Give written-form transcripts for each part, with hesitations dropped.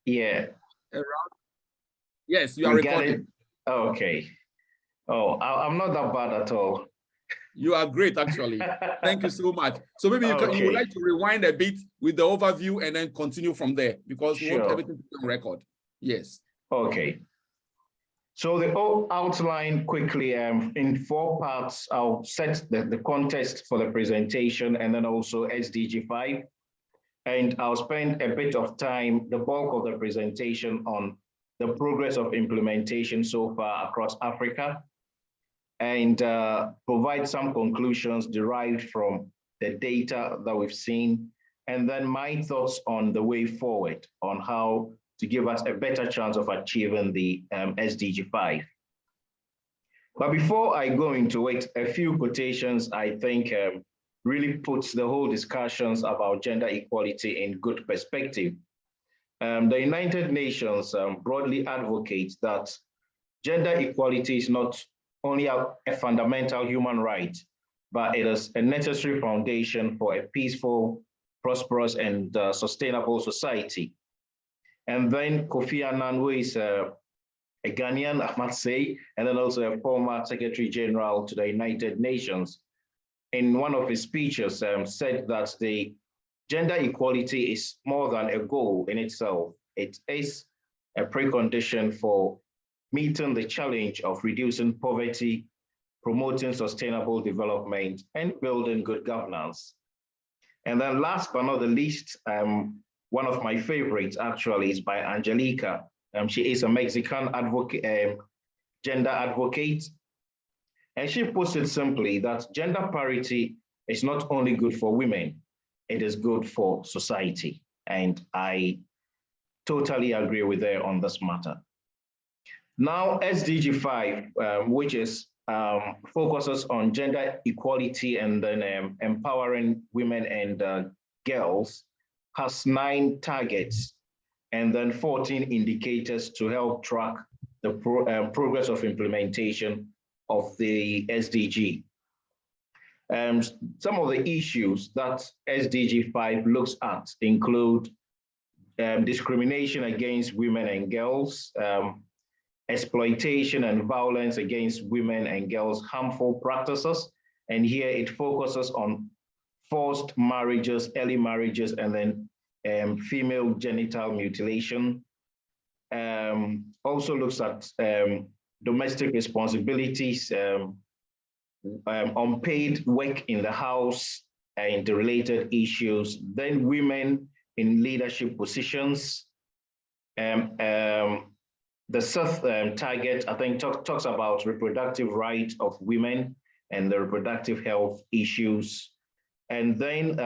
Yeah. Yes, you are recording. Oh, okay. Oh, I'm not that bad at all. You are great, actually. Thank you so much. So maybe you would like to rewind a bit with the overview and then continue from there, because we want everything to be on record. Yes. Okay. So the outline quickly in 4 parts. I'll set the context for the presentation and then also SDG 5. And I'll spend a bit of time, the bulk of the presentation, on the progress of implementation so far across Africa, and provide some conclusions derived from the data that we've seen, and then my thoughts on the way forward on how to give us a better chance of achieving the SDG 5. But before I go into it, a few quotations I think really puts the whole discussions about gender equality in good perspective. The United Nations broadly advocates that gender equality is not only a fundamental human right, but it is a necessary foundation for a peaceful, prosperous, and sustainable society. And then Kofi Annan, who is a Ghanaian, I must say, and then also a former Secretary General to the United Nations, in one of his speeches said that the gender equality is more than a goal in itself. It is a precondition for meeting the challenge of reducing poverty, promoting sustainable development, and building good governance. And then last but not the least, one of my favorites actually is by Angelica. She is a Mexican advocate, gender advocate. And she puts it simply that gender parity is not only good for women, it is good for society. And I totally agree with her on this matter. Now, SDG 5, which is focuses on gender equality and then empowering women and girls, has 9 targets and then 14 indicators to help track the progress of implementation of the SDG. Some of the issues that SDG 5 looks at include discrimination against women and girls, exploitation and violence against women and girls, harmful practices. And here it focuses on forced marriages, early marriages, and then female genital mutilation. Also looks at domestic responsibilities, unpaid work in the house and the related issues, then women in leadership positions. The 6th target, I think, talks about reproductive rights of women and the reproductive health issues. And then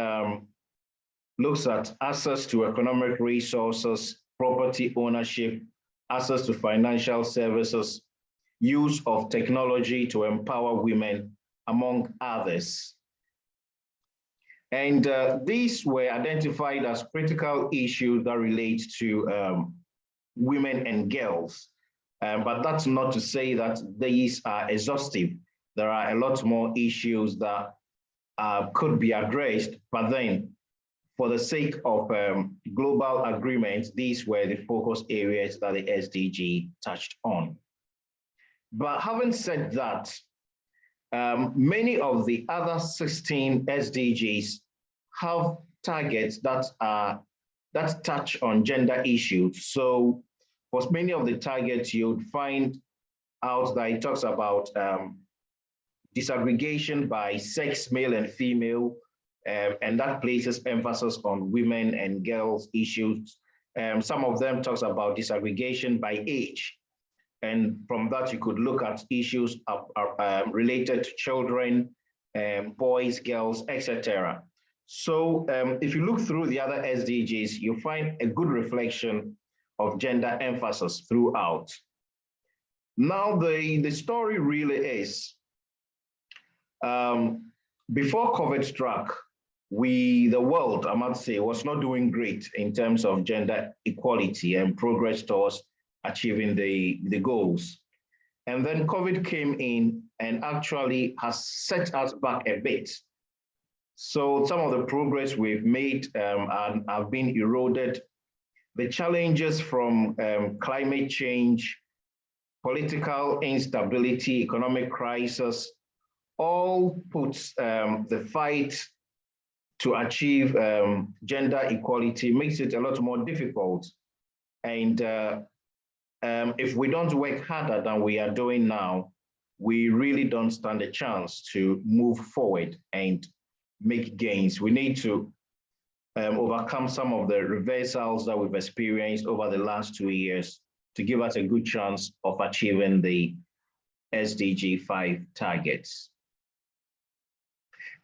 looks at access to economic resources, property ownership, access to financial services, use of technology to empower women, among others. And these were identified as critical issues that relate to women and girls. But that's not to say that these are exhaustive. There are a lot more issues that could be addressed, but then for the sake of global agreement, these were the focus areas that the SDG touched on. But having said that, many of the other 16 SDGs have targets that touch on gender issues. So for many of the targets, you'd find out that it talks about disaggregation by sex, male and female, and that places emphasis on women and girls issues. Some of them talks about disaggregation by age. And from that, you could look at issues related to children, boys, girls, etc. So if you look through the other SDGs, you find a good reflection of gender emphasis throughout. Now, the story really is, before COVID struck, the world, I must say, was not doing great in terms of gender equality and progress towards achieving the goals. And then COVID came in and actually has set us back a bit. So some of the progress we've made have been eroded. the challenges from climate change, political instability, economic crisis, all puts the fight to achieve gender equality makes it a lot more difficult. And if we don't work harder than we are doing now, we really don't stand a chance to move forward and make gains. We need to overcome some of the reversals that we've experienced over the last 2 years to give us a good chance of achieving the SDG 5 targets.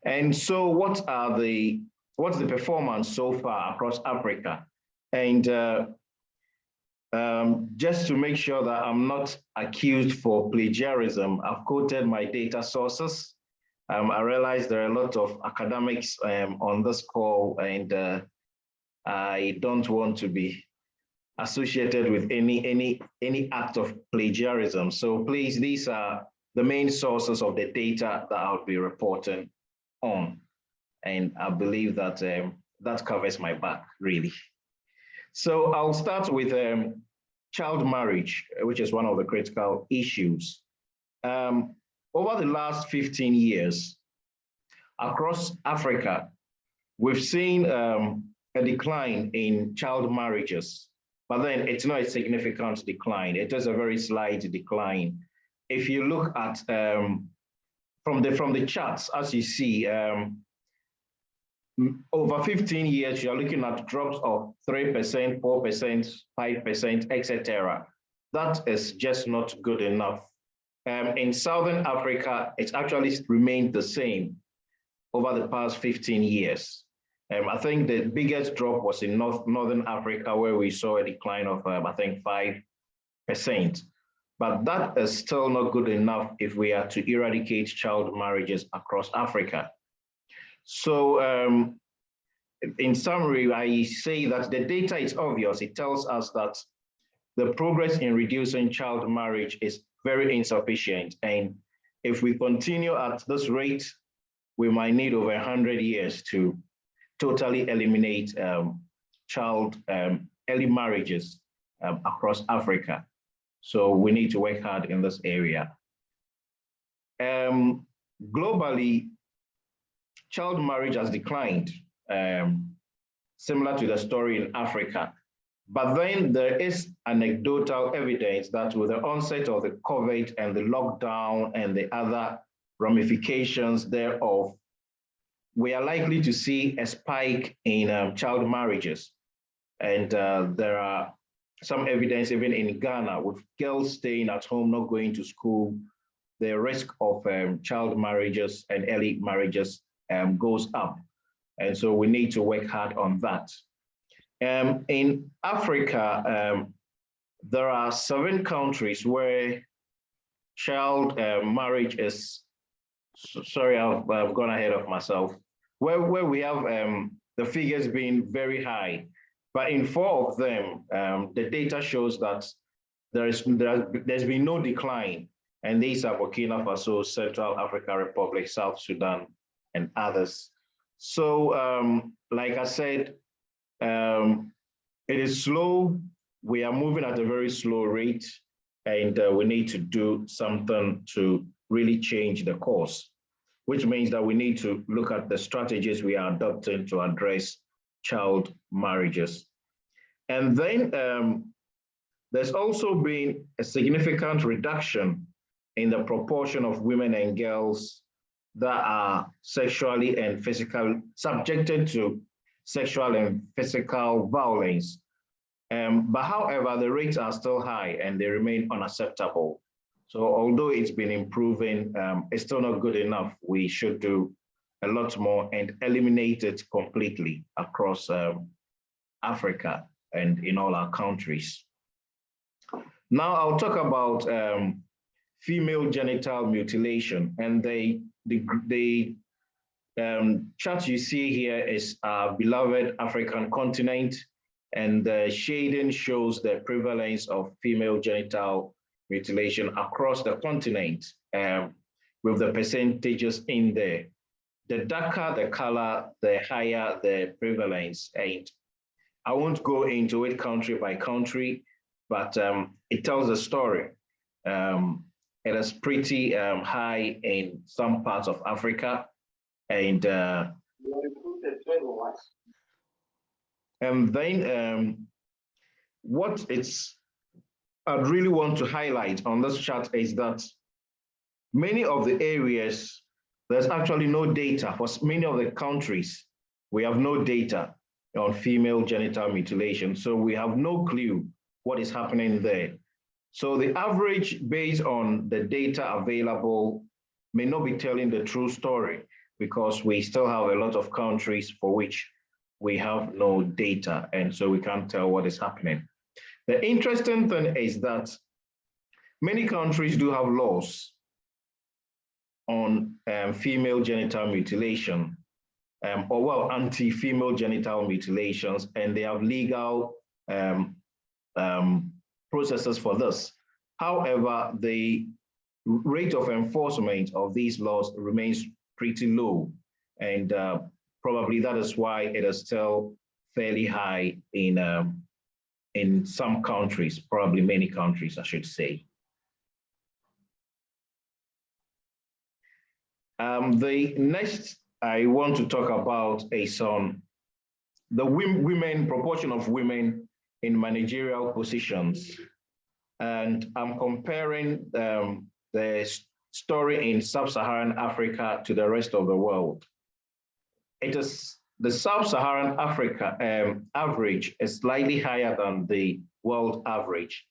And so what's the performance so far across Africa? And just to make sure that I'm not accused for plagiarism, I've quoted my data sources. I realize there are a lot of academics on this call, and I don't want to be associated with any act of plagiarism. So please, these are the main sources of the data that I'll be reporting on. And I believe that that covers my back, really. So I'll start with child marriage, which is one of the critical issues. Over the last 15 years, across Africa, we've seen a decline in child marriages, but then it's not a significant decline. It is a very slight decline. If you look at from the charts, as you see, over 15 years, you're looking at drops of 3%, 4%, 5%, etc. That is just not good enough. In Southern Africa, it's actually remained the same over the past 15 years. I think the biggest drop was in Northern Africa, where we saw a decline of, I think, 5%. But that is still not good enough if we are to eradicate child marriages across Africa. So in summary, I say that the data is obvious. It tells us that the progress in reducing child marriage is very insufficient. And if we continue at this rate, we might need over 100 years to totally eliminate early marriages across Africa. So we need to work hard in this area. Globally, child marriage has declined, similar to the story in Africa. But then there is anecdotal evidence that with the onset of the COVID and the lockdown and the other ramifications thereof, we are likely to see a spike in child marriages. And there are some evidence even in Ghana with girls staying at home, not going to school, the risk of child marriages and early marriages goes up. And so we need to work hard on that. In Africa, there are 7 countries where child marriage is, sorry, I've gone ahead of myself, where we have the figures being very high. But in 4 of them, the data shows that there's been no decline. And these are Burkina Faso, Central African Republic, South Sudan, and others. So, like I said, it is slow. We are moving at a very slow rate, and we need to do something to really change the course, which means that we need to look at the strategies we are adopting to address child marriages. And then there's also been a significant reduction in the proportion of women and girls that are sexually and physically subjected to sexual and physical violence. But however, the rates are still high and they remain unacceptable. So although it's been improving, it's still not good enough. We should do a lot more and eliminate it completely across Africa and in all our countries. Now I'll talk about female genital mutilation, and the chart you see here is our beloved African continent, and the shading shows the prevalence of female genital mutilation across the continent with the percentages in there. The darker the color, the higher the prevalence. And I won't go into it country by country, but it tells a story. It is pretty high in some parts of Africa, and then what I'd really want to highlight on this chart is that many of the areas, there's actually no data. For many of the countries, we have no data on female genital mutilation. So we have no clue what is happening there. So the average based on the data available may not be telling the true story, because we still have a lot of countries for which we have no data, and so we can't tell what is happening. The interesting thing is that many countries do have laws on female genital mutilation, or anti-female genital mutilations, and they have legal processes for this. However, the rate of enforcement of these laws remains pretty low, and probably that is why it is still fairly high in some countries, probably many countries, I should say. The next I want to talk about is on the proportion of women in managerial positions. And I'm comparing the story in Sub-Saharan Africa to the rest of the world. It is the Sub-Saharan Africa average is slightly higher than the world average,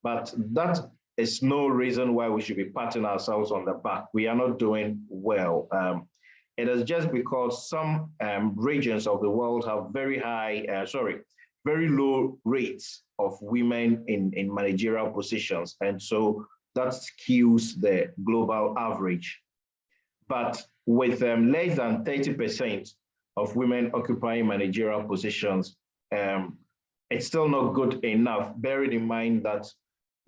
but that is no reason why we should be patting ourselves on the back. We are not doing well. It is just because some regions of the world have very low rates of women in managerial positions. And so that skews the global average. But with less than 30% of women occupying managerial positions, it's still not good enough, bearing in mind that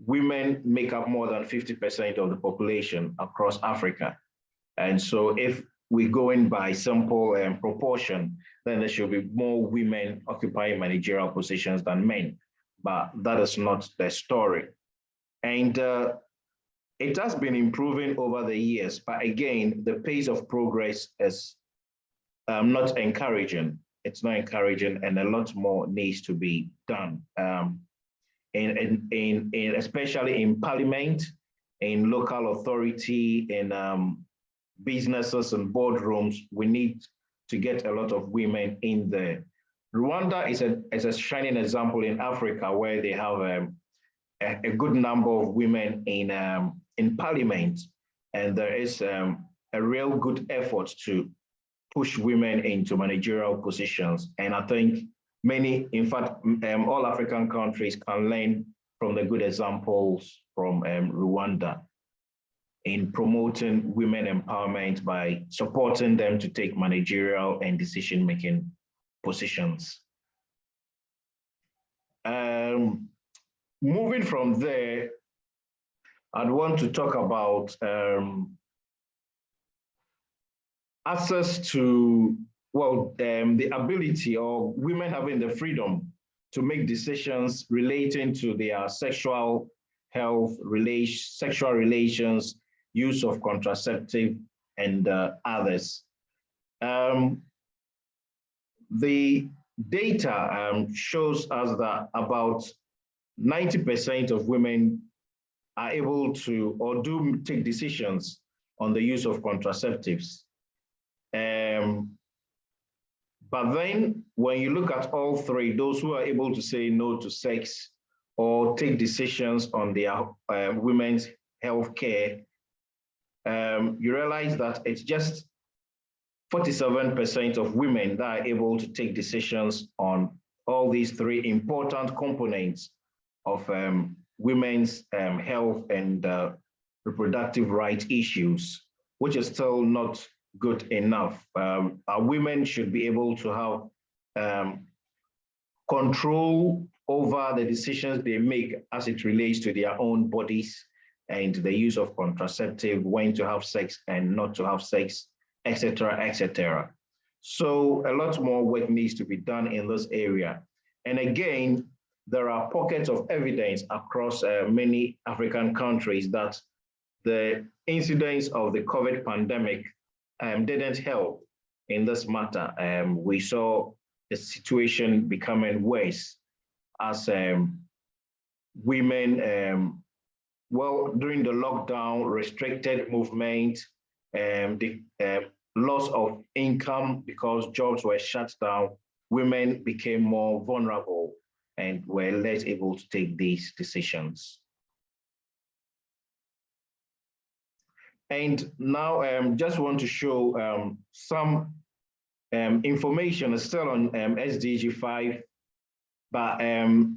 women make up more than 50% of the population across Africa. And so if we go in by simple proportion, then there should be more women occupying managerial positions than men. But that is not the story. And it has been improving over the years, but again, the pace of progress is not encouraging. It's not encouraging, and a lot more needs to be done. Especially in parliament, in local authority, in businesses and boardrooms, we need to get a lot of women in there. Rwanda is a shining example in Africa, where they have a good number of women in parliament, and there is a real good effort to push women into managerial positions. And I think many, in fact, all African countries can learn from the good examples from Rwanda in promoting women empowerment by supporting them to take managerial and decision-making positions. Moving from there, I'd want to talk about access to, the ability or women having the freedom to make decisions relating to their sexual health, sexual relations, use of contraceptive, and others. The data shows us that about 90% of women are able to or do take decisions on the use of contraceptives. But then when you look at all three, those who are able to say no to sex or take decisions on their women's health care, you realize that it's just 47% of women that are able to take decisions on all these three important components of women's health and reproductive rights issues, which is still not good enough. Our women should be able to have control over the decisions they make as it relates to their own bodies and the use of contraceptive, when to have sex and not to have sex, etc., etc. So a lot more work needs to be done in this area. And again, there are pockets of evidence across many African countries that the incidence of the COVID pandemic didn't help in this matter. We saw the situation becoming worse as women, well, during the lockdown, restricted movement, the loss of income because jobs were shut down, women became more vulnerable and were less able to take these decisions. And now just want to show some information still on SDG 5, but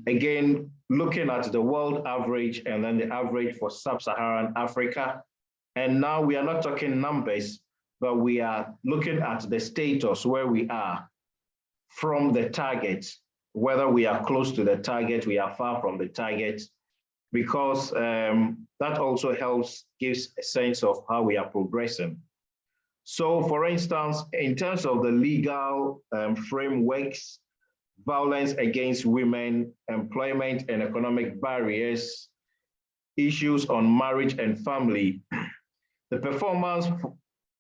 again, looking at the world average and then the average for Sub-Saharan Africa. And now we are not talking numbers, but we are looking at the status where we are from the target, whether we are close to the target, we are far from the target, because that also helps, gives a sense of how we are progressing. So for instance, in terms of the legal frameworks, violence against women, employment and economic barriers, issues on marriage and family, the performance,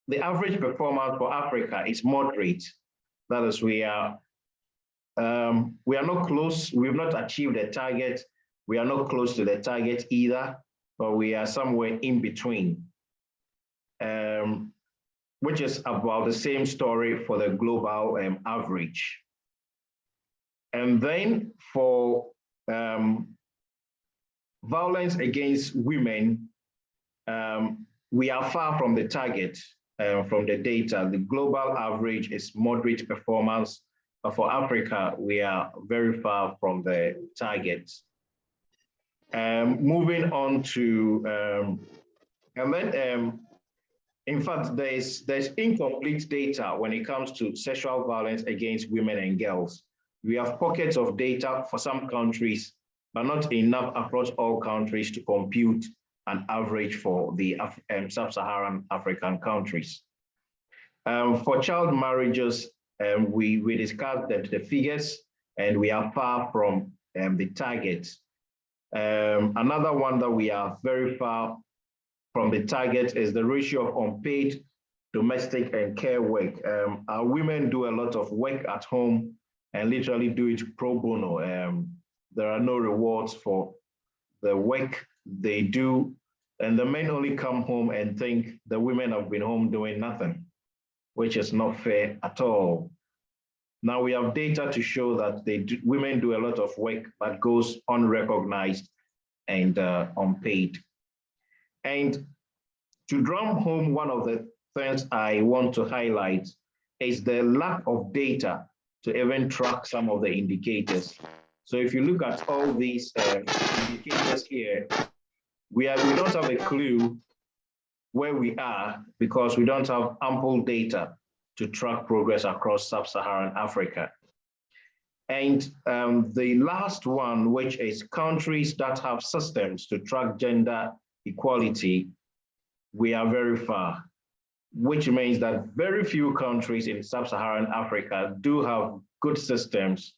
the average performance for Africa is moderate. That is, we are not close, we've not achieved the target, we are not close to the target either, but we are somewhere in between, which is about the same story for the global average. And then for violence against women, we are far from the target from the data. The global average is moderate performance, but for Africa, we are very far from the target. Moving on to, and then, in fact, there's incomplete data when it comes to sexual violence against women and girls. We have pockets of data for some countries, but not enough across all countries to compute an average for the Sub-Saharan African countries. For child marriages, we discussed the figures, and we are far from the target. Another one that we are very far from the target is the ratio of unpaid domestic and care work. Our women do a lot of work at home and literally do it pro bono. There are no rewards for the work they do, and the men only come home and think the women have been home doing nothing, which is not fair at all. Now we have data to show that women do a lot of work but goes unrecognized and unpaid. And to drum home, one of the things I want to highlight is the lack of data to even track some of the indicators. So if you look at all these indicators here, we don't have a clue where we are because we don't have ample data to track progress across Sub-Saharan Africa. And the last one, which is countries that have systems to track gender equality, we are very far, which means that very few countries in Sub-Saharan Africa do have good systems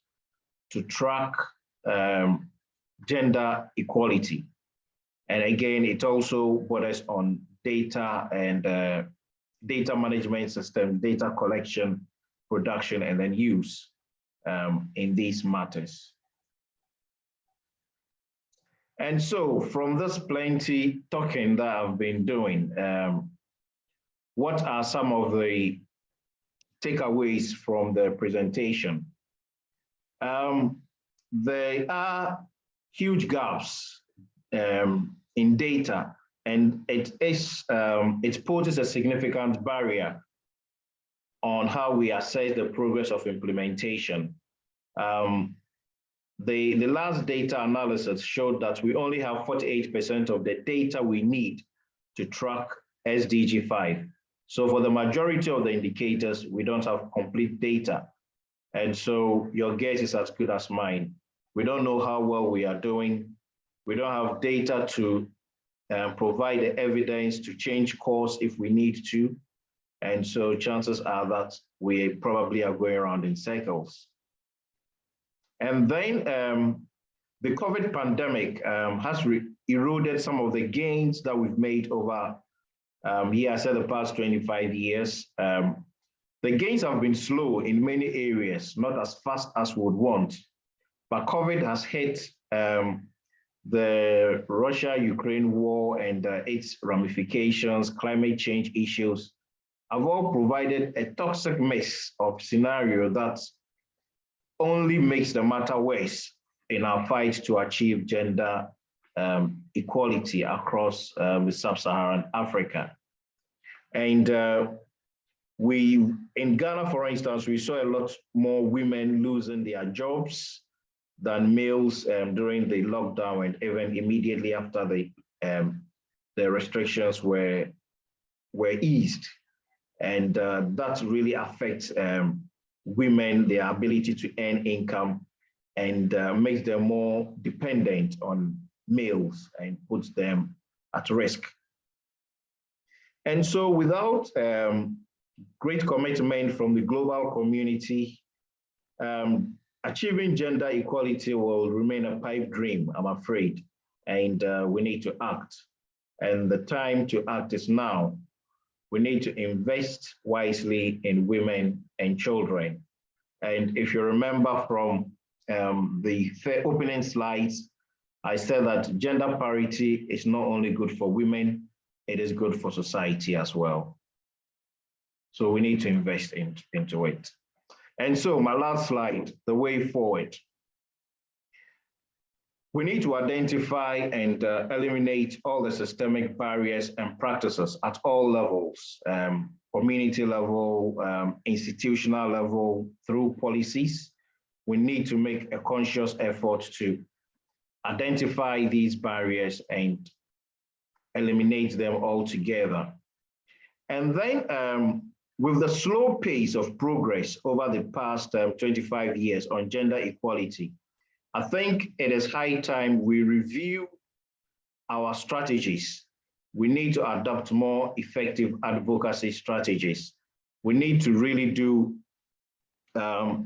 to track gender equality. And again, it also borders on data and data management system, data collection, production, and then use in these matters. And so from this plenty talking that I've been doing, what are some of the takeaways from the presentation? There are huge gaps in data, and it poses a significant barrier on how we assess the progress of implementation. The last data analysis showed that we only have 48% of the data we need to track SDG 5. So for the majority of the indicators, we don't have complete data. And so your guess is as good as mine. We don't know how well we are doing. We don't have data to provide the evidence to change course if we need to. And so chances are that we probably are going around in circles. And then the COVID pandemic has eroded some of the gains that we've made over years, the past 25 years. The gains have been slow in many areas, not as fast as we would want, but COVID has hit the Russia-Ukraine war and its ramifications, climate change issues, have all provided a toxic mix of scenario that only makes the matter worse in our fight to achieve gender equality across the Sub-Saharan Africa. And in Ghana, for instance, we saw a lot more women losing their jobs than males during the lockdown and even immediately after the restrictions were eased. And that really affects women, their ability to earn income, and makes them more dependent on males and puts them at risk. And so without great commitment from the global community, achieving gender equality will remain a pipe dream, I'm afraid, and we need to act. And the time to act is now. We need to invest wisely in women and children. And if you remember from the opening slides, I said that gender parity is not only good for women, it is good for society as well. So we need to invest into it. And so my last slide, the way forward. We need to identify and eliminate all the systemic barriers and practices at all levels, community level, institutional level, through policies. We need to make a conscious effort to identify these barriers and eliminate them altogether. And then with the slow pace of progress over the past 25 years on gender equality, I think it is high time we review our strategies. We need to adopt more effective advocacy strategies. We need to really do a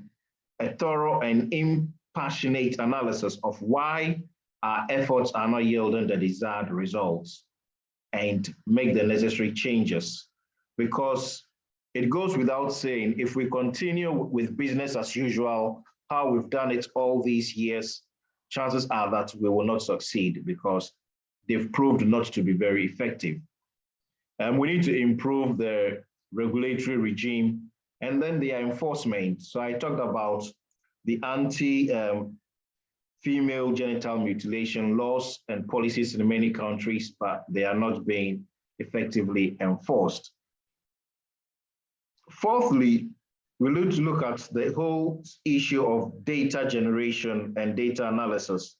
thorough and impassionate analysis of why our efforts are not yielding the desired results and make the necessary changes. Because it goes without saying, if we continue with business as usual, how we've done it all these years, chances are that we will not succeed because they've proved not to be very effective. And we need to improve the regulatory regime and then their enforcement. So I talked about the anti-female genital mutilation laws and policies in many countries, but they are not being effectively enforced. Fourthly, we need to look at the whole issue of data generation and data analysis,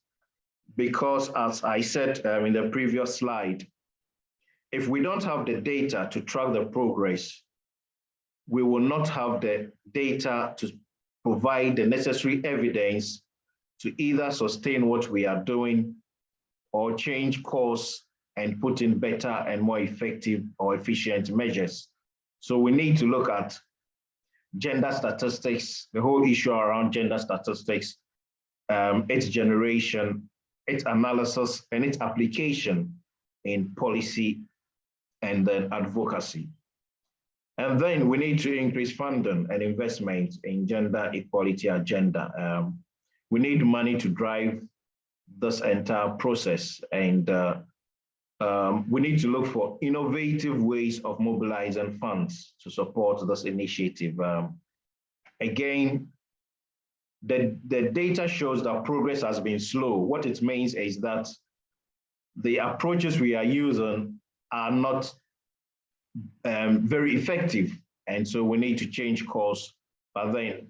because as I said in the previous slide, if we don't have the data to track the progress, we will not have the data to provide the necessary evidence to either sustain what we are doing or change course and put in better and more effective or efficient measures. So we need to look at gender statistics, the whole issue around gender statistics, its generation, its analysis, and its application in policy and then advocacy. And then we need to increase funding and investment in gender equality agenda. We need money to drive this entire process, and we need to look for innovative ways of mobilizing funds to support this initiative. Again, the data shows that progress has been slow. What it means is that the approaches we are using are not very effective, and so we need to change course. But then,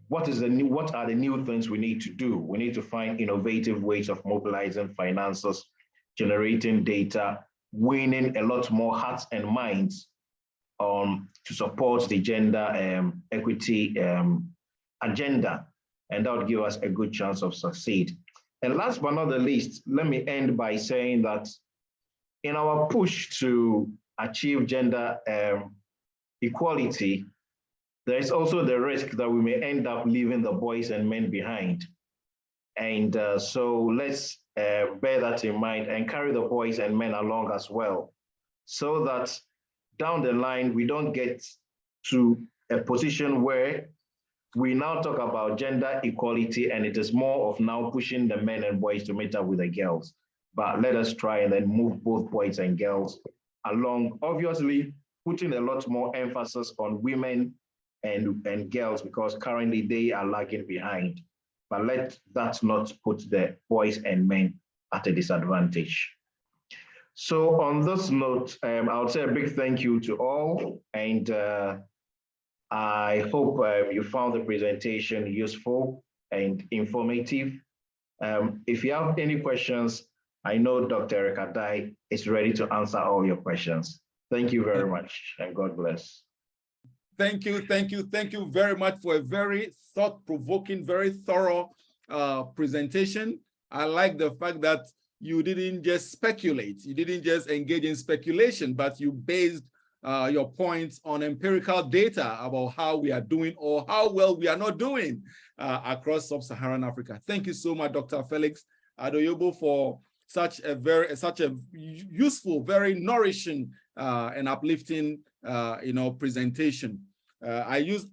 what are the new things we need to do? We need to find innovative ways of mobilizing finances, generating data, winning a lot more hearts and minds to support the gender equity agenda, and that would give us a good chance of succeed. And last but not the least, let me end by saying that in our push to achieve gender equality, there's also the risk that we may end up leaving the boys and men behind. And so let's bear that in mind and carry the boys and men along as well, so that down the line, we don't get to a position where we now talk about gender equality and it is more of now pushing the men and boys to meet up with the girls. But let us try and then move both boys and girls along, obviously putting a lot more emphasis on women and girls, because currently they are lagging behind. But let that not put the boys and men at a disadvantage. So on this note, I would say a big thank you to all, and I hope you found the presentation useful and informative. If you have any questions, I know Dr. Eric Adai is ready to answer all your questions. Thank you very much, and God bless. Thank you very much for a very thought-provoking, very thorough presentation. I like the fact that you didn't just speculate, you didn't just engage in speculation, but you based your points on empirical data about how we are doing or how well we are not doing across Sub-Saharan Africa. Thank you so much, Dr. Felix Adoyebo, for such a useful, very nourishing and uplifting presentation. I use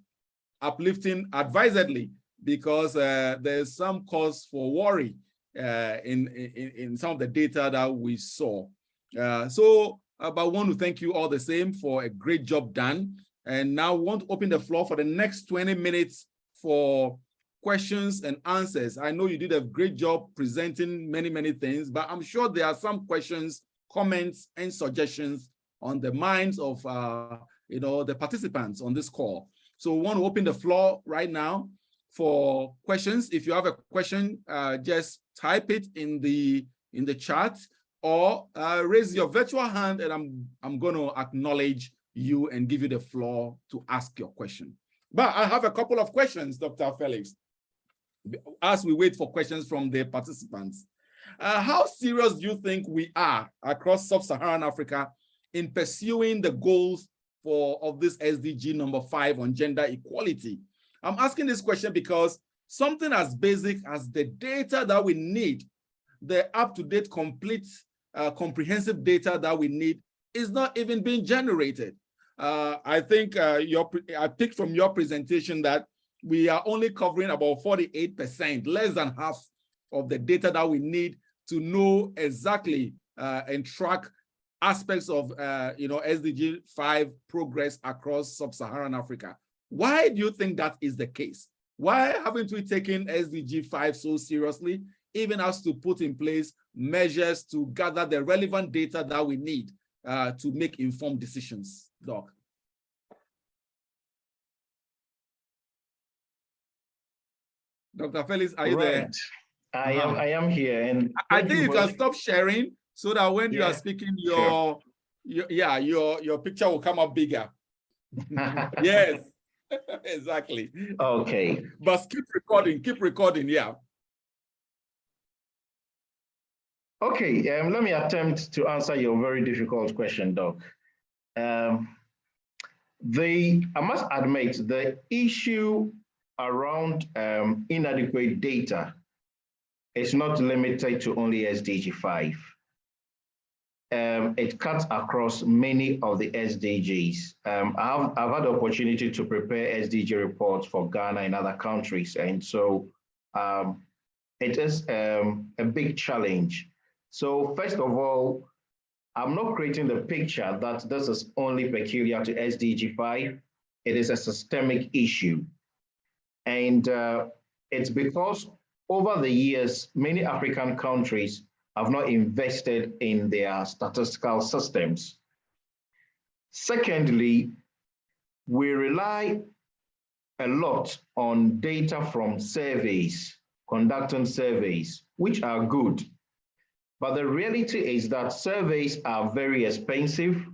uplifting advisedly because there's some cause for worry in some of the data that we saw. But I want to thank you all the same for a great job done. And now I want to open the floor for the next 20 minutes for questions and answers. I know you did a great job presenting many things, but I'm sure there are some questions, comments, and suggestions on the minds of the participants on this call. So we want to open the floor right now for questions. If you have a question, just type it in the chat, or raise your virtual hand, and I'm going to acknowledge you and give you the floor to ask your question. But I have a couple of questions, Dr. Felix, as we wait for questions from the participants. How serious do you think we are across Sub-Saharan Africa in pursuing the goals of this SDG number 5 on gender equality? I'm asking this question because something as basic as the data that we need, the up-to-date, complete, comprehensive data that we need, is not even being generated. I think I picked from your presentation that we are only covering about 48%, less than half of the data that we need to know exactly and track aspects of SDG 5 progress across Sub-Saharan Africa. Why do you think that is the case? Why haven't we taken SDG 5 so seriously, even as to put in place measures to gather the relevant data that we need to make informed decisions, Doc? Dr. Felix, are you there? I am here, and I think you can stop sharing so that when you are speaking, your picture will come up bigger. Yes, exactly. Okay. But keep recording, yeah. Okay, let me attempt to answer your very difficult question, Doc. I must admit, the issue around inadequate data is not limited to only SDG 5. It cuts across many of the SDGs. I've had the opportunity to prepare SDG reports for Ghana and other countries, and so it is a big challenge. So first of all, I'm not creating the picture that this is only peculiar to SDG 5. It is a systemic issue. And it's because over the years, many African countries have not invested in their statistical systems. Secondly, we rely a lot on data from surveys, conducting surveys, which are good. But the reality is that surveys are very expensive,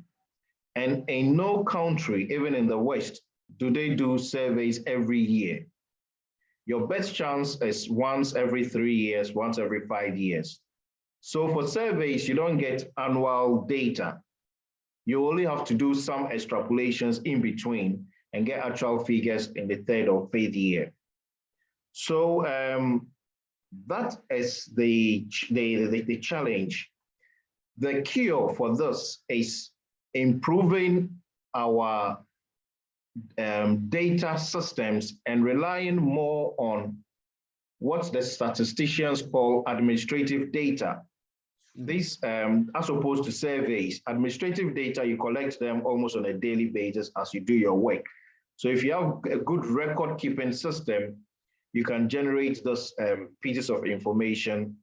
and in no country, even in the West, do they do surveys every year. Your best chance is once every 3 years, once every 5 years. So for surveys, you don't get annual data. You only have to do some extrapolations in between and get actual figures in the third or fifth year. So that is the challenge. The cure for this is improving our data systems and relying more on what the statisticians call administrative data. This, as opposed to surveys, administrative data, you collect them almost on a daily basis as you do your work. So if you have a good record keeping system, you can generate those pieces of information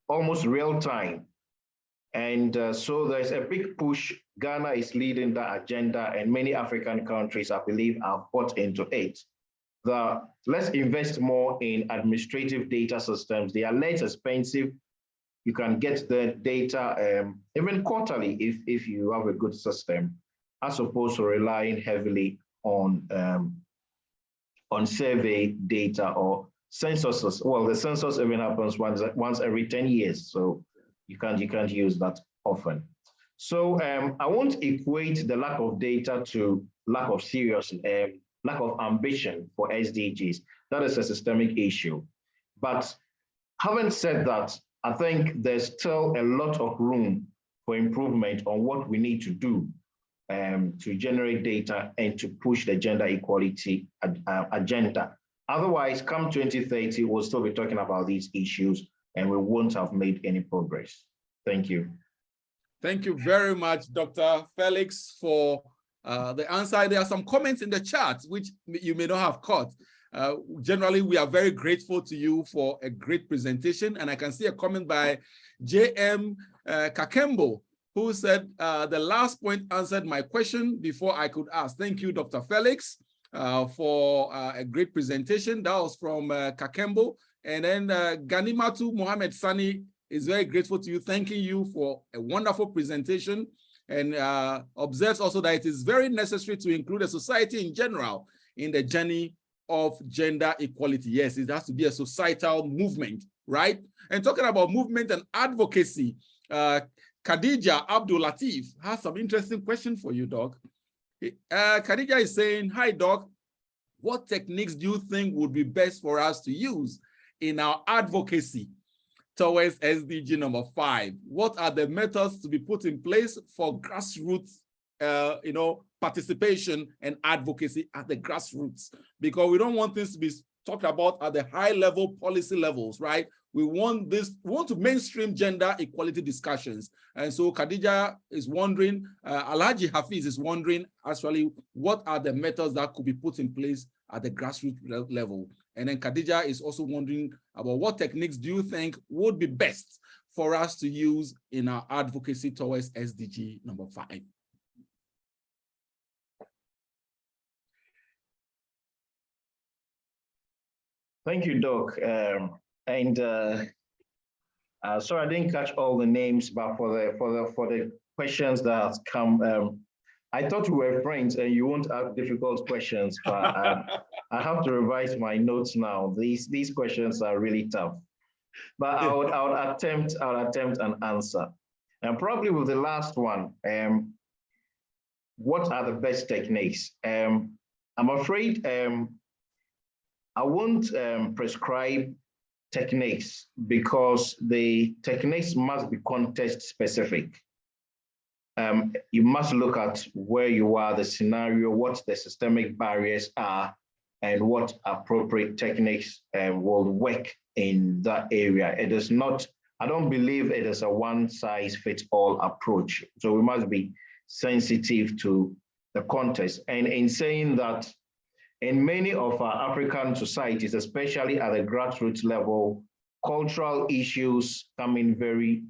almost real time. And so there's a big push. Ghana is leading that agenda, and many African countries, I believe, have bought into it. Let's invest more in administrative data systems. They are less expensive. You can get the data even quarterly if you have a good system, as opposed to relying heavily on survey data or censuses. Well, the census even happens once every 10 years, so you can't use that often. So I won't equate the lack of data to lack of lack of ambition for SDGs. That is a systemic issue. But having said that, I think there's still a lot of room for improvement on what we need to do to generate data and to push the gender equality agenda. Otherwise, come 2030, we'll still be talking about these issues and we won't have made any progress. Thank you. Thank you very much, Dr. Felix, for the answer. There are some comments in the chat which you may not have caught. Generally, we are very grateful to you for a great presentation. And I can see a comment by J.M. Kakembo, who said, the last point answered my question before I could ask. Thank you, Dr. Felix, for a great presentation. That was from Kakembo. And then Ganimatu Mohammed Sani is very grateful to you, thanking you for a wonderful presentation, and observes also that it is very necessary to include the society in general in the journey of gender equality. Yes, it has to be a societal movement, right? And talking about movement and advocacy, Khadija Abdul Latif has some interesting questions for you, Doc. Khadija is saying, hi, Doc, what techniques do you think would be best for us to use in our advocacy towards SDG number 5? What are the methods to be put in place for grassroots, participation and advocacy at the grassroots? Because we don't want things to be talked about at the high level policy levels, right? We want to mainstream gender equality discussions. And so Khadija is wondering, Alhaji Hafiz is wondering, actually, what are the methods that could be put in place at the grassroots level? And then Khadija is also wondering about what techniques do you think would be best for us to use in our advocacy towards SDG number 5? Thank you, Doc. Sorry, I didn't catch all the names, but for the questions that come, I thought we were friends and you won't ask difficult questions, but I have to revise my notes now. These questions are really tough, but I would attempt an answer. And probably with the last one, what are the best techniques? I'm afraid I won't prescribe techniques because the techniques must be context specific. You must look at where you are, the scenario, what the systemic barriers are, and what appropriate techniques will work in that area. It is not, I don't believe it is a one-size-fits-all approach. So we must be sensitive to the context. And in saying that, in many of our African societies, especially at the grassroots level, cultural issues come in very,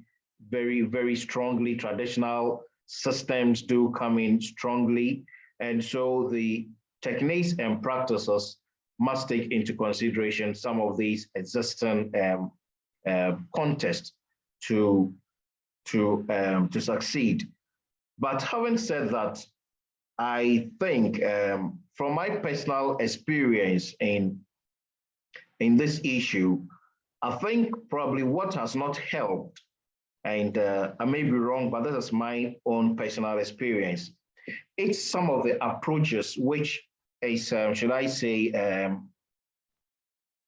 very, very strongly. Traditional systems do come in strongly. And so the techniques and practices must take into consideration some of these existing contexts to succeed. But having said that, I think from my personal experience in this issue, I think probably what has not helped, and I may be wrong, but this is my own personal experience. It's some of the approaches which is, should I say,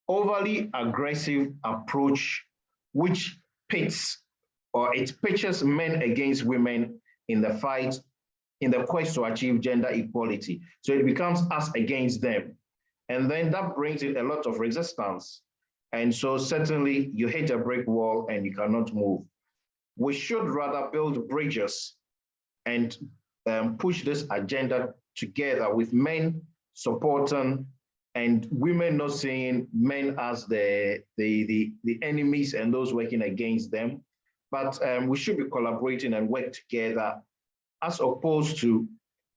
overly aggressive approach, which pits or it pitches men against women in the fight, in the quest to achieve gender equality. So it becomes us against them. And then that brings in a lot of resistance. And so certainly you hit a brick wall and you cannot move. We should rather build bridges and push this agenda together with men supporting and women not seeing men as the enemies and those working against them. But we should be collaborating and work together as opposed to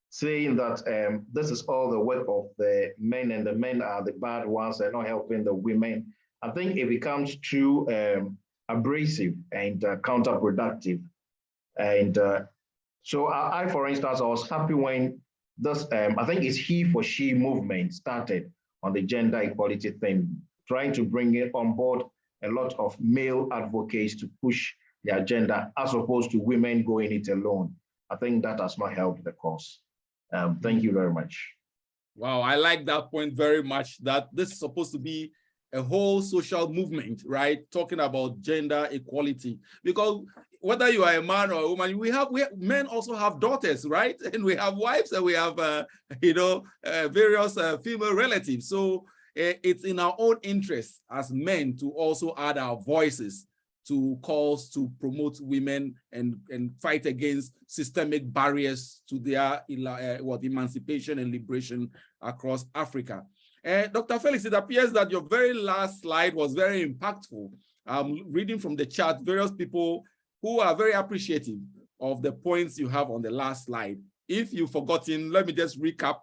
saying that this is all the work of the men and the men are the bad ones and not helping the women. I think it becomes too abrasive and counterproductive. And so I, for instance, I was happy when this, I think it's he for she movement started on the gender equality thing, trying to bring it on board a lot of male advocates to push the agenda as opposed to women going it alone. I think that has not helped the cause. Thank you very much. Wow, I like that point very much, that this is supposed to be a whole social movement, right? Talking about gender equality, because whether you are a man or a woman, we have men also have daughters, right? And we have wives and we have, various female relatives. So it's in our own interest as men to also add our voices to calls to promote women and fight against systemic barriers to their emancipation and liberation across Africa. Dr. Felix, it appears that your very last slide was very impactful. Reading from the chat, various people who are very appreciative of the points you have on the last slide. If you've forgotten, let me just recap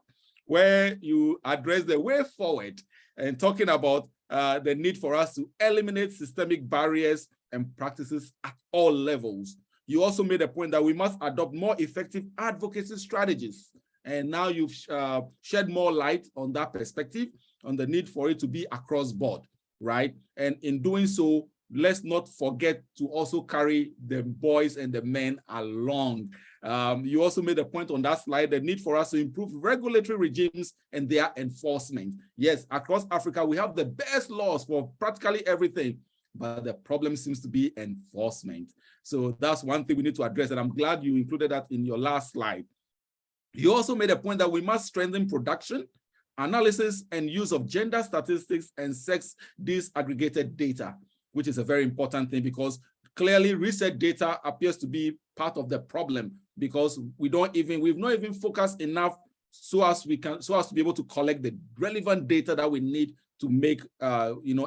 where you address the way forward and talking about the need for us to eliminate systemic barriers and practices at all levels. You also made a point that we must adopt more effective advocacy strategies. And now you've shed more light on that perspective, on the need for it to be across board, right? And in doing so, let's not forget to also carry the boys and the men along. You also made a point on that slide, the need for us to improve regulatory regimes and their enforcement. Yes, across Africa, we have the best laws for practically everything, but the problem seems to be enforcement. So that's one thing we need to address, and I'm glad you included that in your last slide. You also made a point that we must strengthen production, analysis, and use of gender statistics and sex disaggregated data, which is a very important thing because clearly research data appears to be part of the problem because we've not even focused enough so as to be able to collect the relevant data that we need to make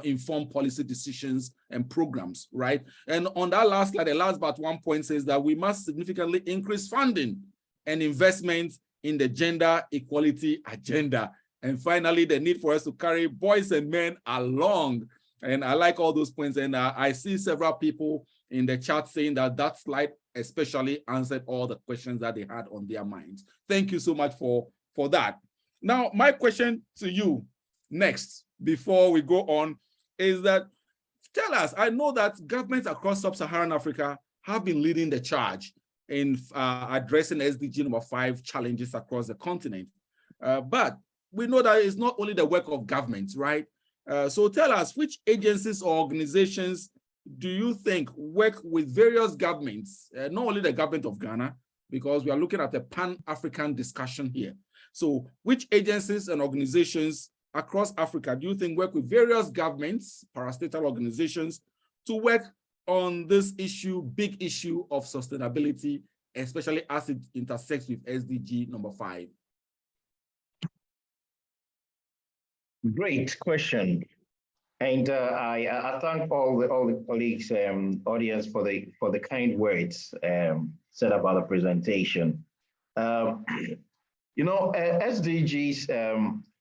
informed policy decisions and programs, right? And on that last slide, the last but one point says that we must significantly increase funding and investment in the gender equality agenda. And finally, the need for us to carry boys and men along. And I like all those points. And I see several people in the chat saying that that slide especially answered all the questions that they had on their minds. Thank you so much for that. Now, my question to you next, before we go on, is that tell us, I know that governments across Sub-Saharan Africa have been leading the charge in addressing SDG number 5 challenges across the continent. But we know that it's not only the work of governments, right? So tell us, which agencies or organizations do you think work with various governments, not only the government of Ghana, because we are looking at a pan-African discussion here. So which agencies and organizations across Africa do you think work with various governments, parastatal organizations, to work on this issue, big issue of sustainability, especially as it intersects with SDG number 5? Great question. And I thank all the colleagues, audience for the kind words said about the presentation. SDGs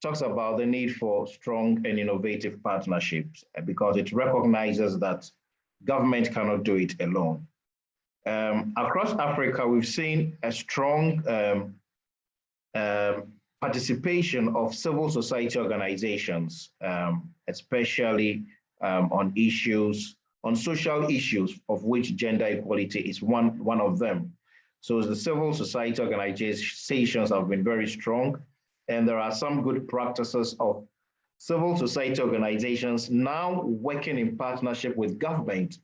talks about the need for strong and innovative partnerships because it recognizes that government cannot do it alone. Across Africa, we've seen a strong participation of civil society organizations, especially on social issues, of which gender equality is one of them. So the civil society organizations have been very strong, and there are some good practices of civil society organizations now working in partnership with government,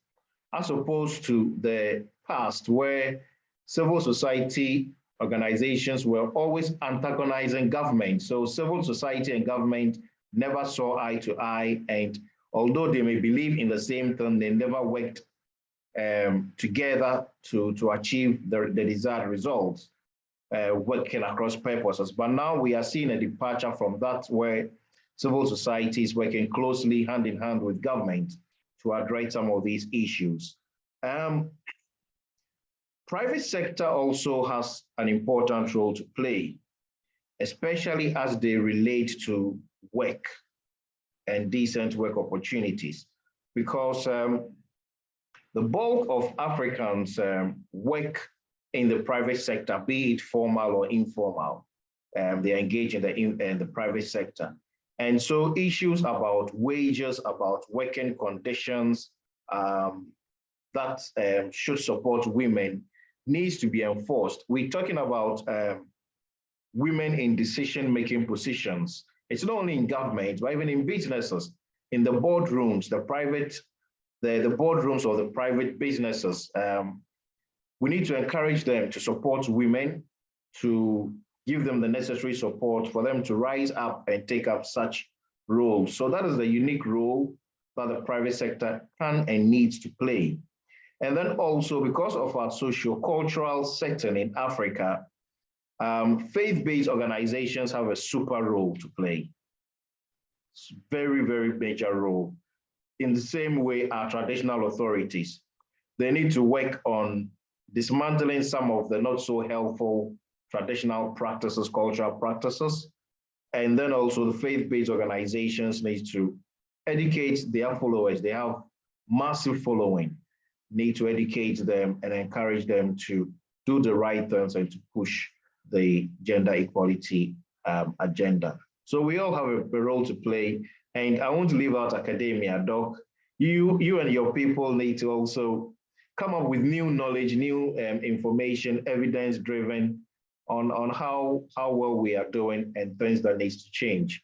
as opposed to the past where civil society organizations were always antagonizing government. So civil society and government never saw eye to eye, and although they may believe in the same thing, they never worked together to achieve the desired results, working across purposes. But now we are seeing a departure from that, where civil society is working closely hand in hand with government to address some of these issues. Private sector also has an important role to play, especially as they relate to work and decent work opportunities, because the bulk of Africans work in the private sector, be it formal or informal. They engage in the private sector. And so issues about wages, about working conditions that should support women needs to be enforced. We're talking about women in decision-making positions. It's not only in government, but even in businesses, in the boardrooms, the boardrooms of the private businesses. We need to encourage them to support women, to give them the necessary support for them to rise up and take up such roles. So that is the unique role that the private sector can and needs to play. And then also, because of our socio-cultural setting in Africa, faith-based organizations have a super role to play. It's very, very major role. In the same way, our traditional authorities, they need to work on dismantling some of the not so helpful traditional practices, cultural practices. And then also the faith-based organizations need to educate their followers. They have massive following, need to educate them and encourage them to do the right things and to push the gender equality agenda. So we all have a role to play. And I won't leave out academia, Doc. You and your people need to also come up with new knowledge, new information, evidence-driven on how well we are doing and things that needs to change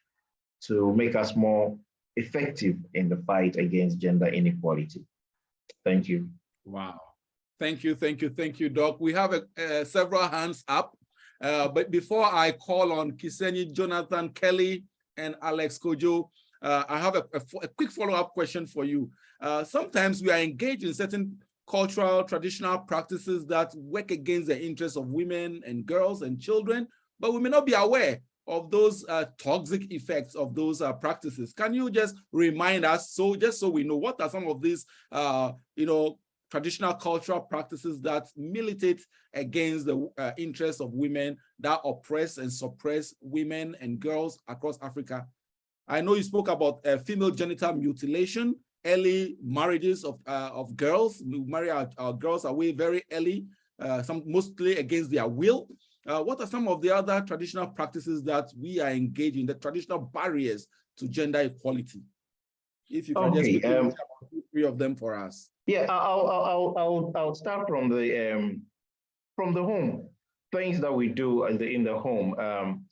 to make us more effective in the fight against gender inequality. Thank you. Wow. Thank you, Doc. We have several hands up. But before I call on Kisenyi, Jonathan, Kelly, and Alex Kojo, I have a quick follow-up question for you. Sometimes we are engaged in certain cultural, traditional practices that work against the interests of women and girls and children, but we may not be aware of those toxic effects of those practices. Can you just remind us, just so we know, what are some of these, traditional cultural practices that militate against the interests of women, that oppress and suppress women and girls across Africa? I know you spoke about female genital mutilation, early marriages of girls. We marry our girls away very early, some mostly against their will. What are some of the other traditional practices that we are engaged in, the traditional barriers to gender equality? If you can just quickly about 2-3 of them for us. Yeah, I'll start from the home, things that we do in the home.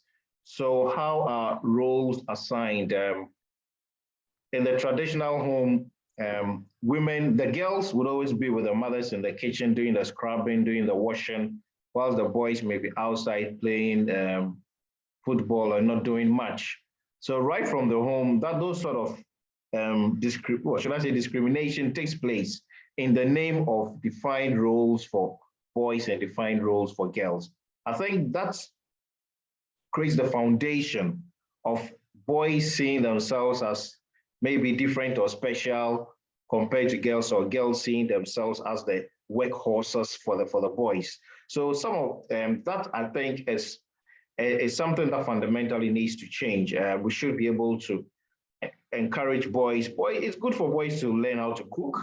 So how are roles assigned? In the traditional home, women, the girls would always be with their mothers in the kitchen doing the scrubbing, doing the washing, whilst the boys may be outside playing football and not doing much. So right from the home, those sort of discrimination takes place in the name of defined roles for boys and defined roles for girls. I think that creates the foundation of boys seeing themselves as maybe different or special compared to girls, or girls seeing themselves as the workhorses for the boys. So some of that, I think, is something that fundamentally needs to change. We should be able to encourage boys. It's good for boys to learn how to cook.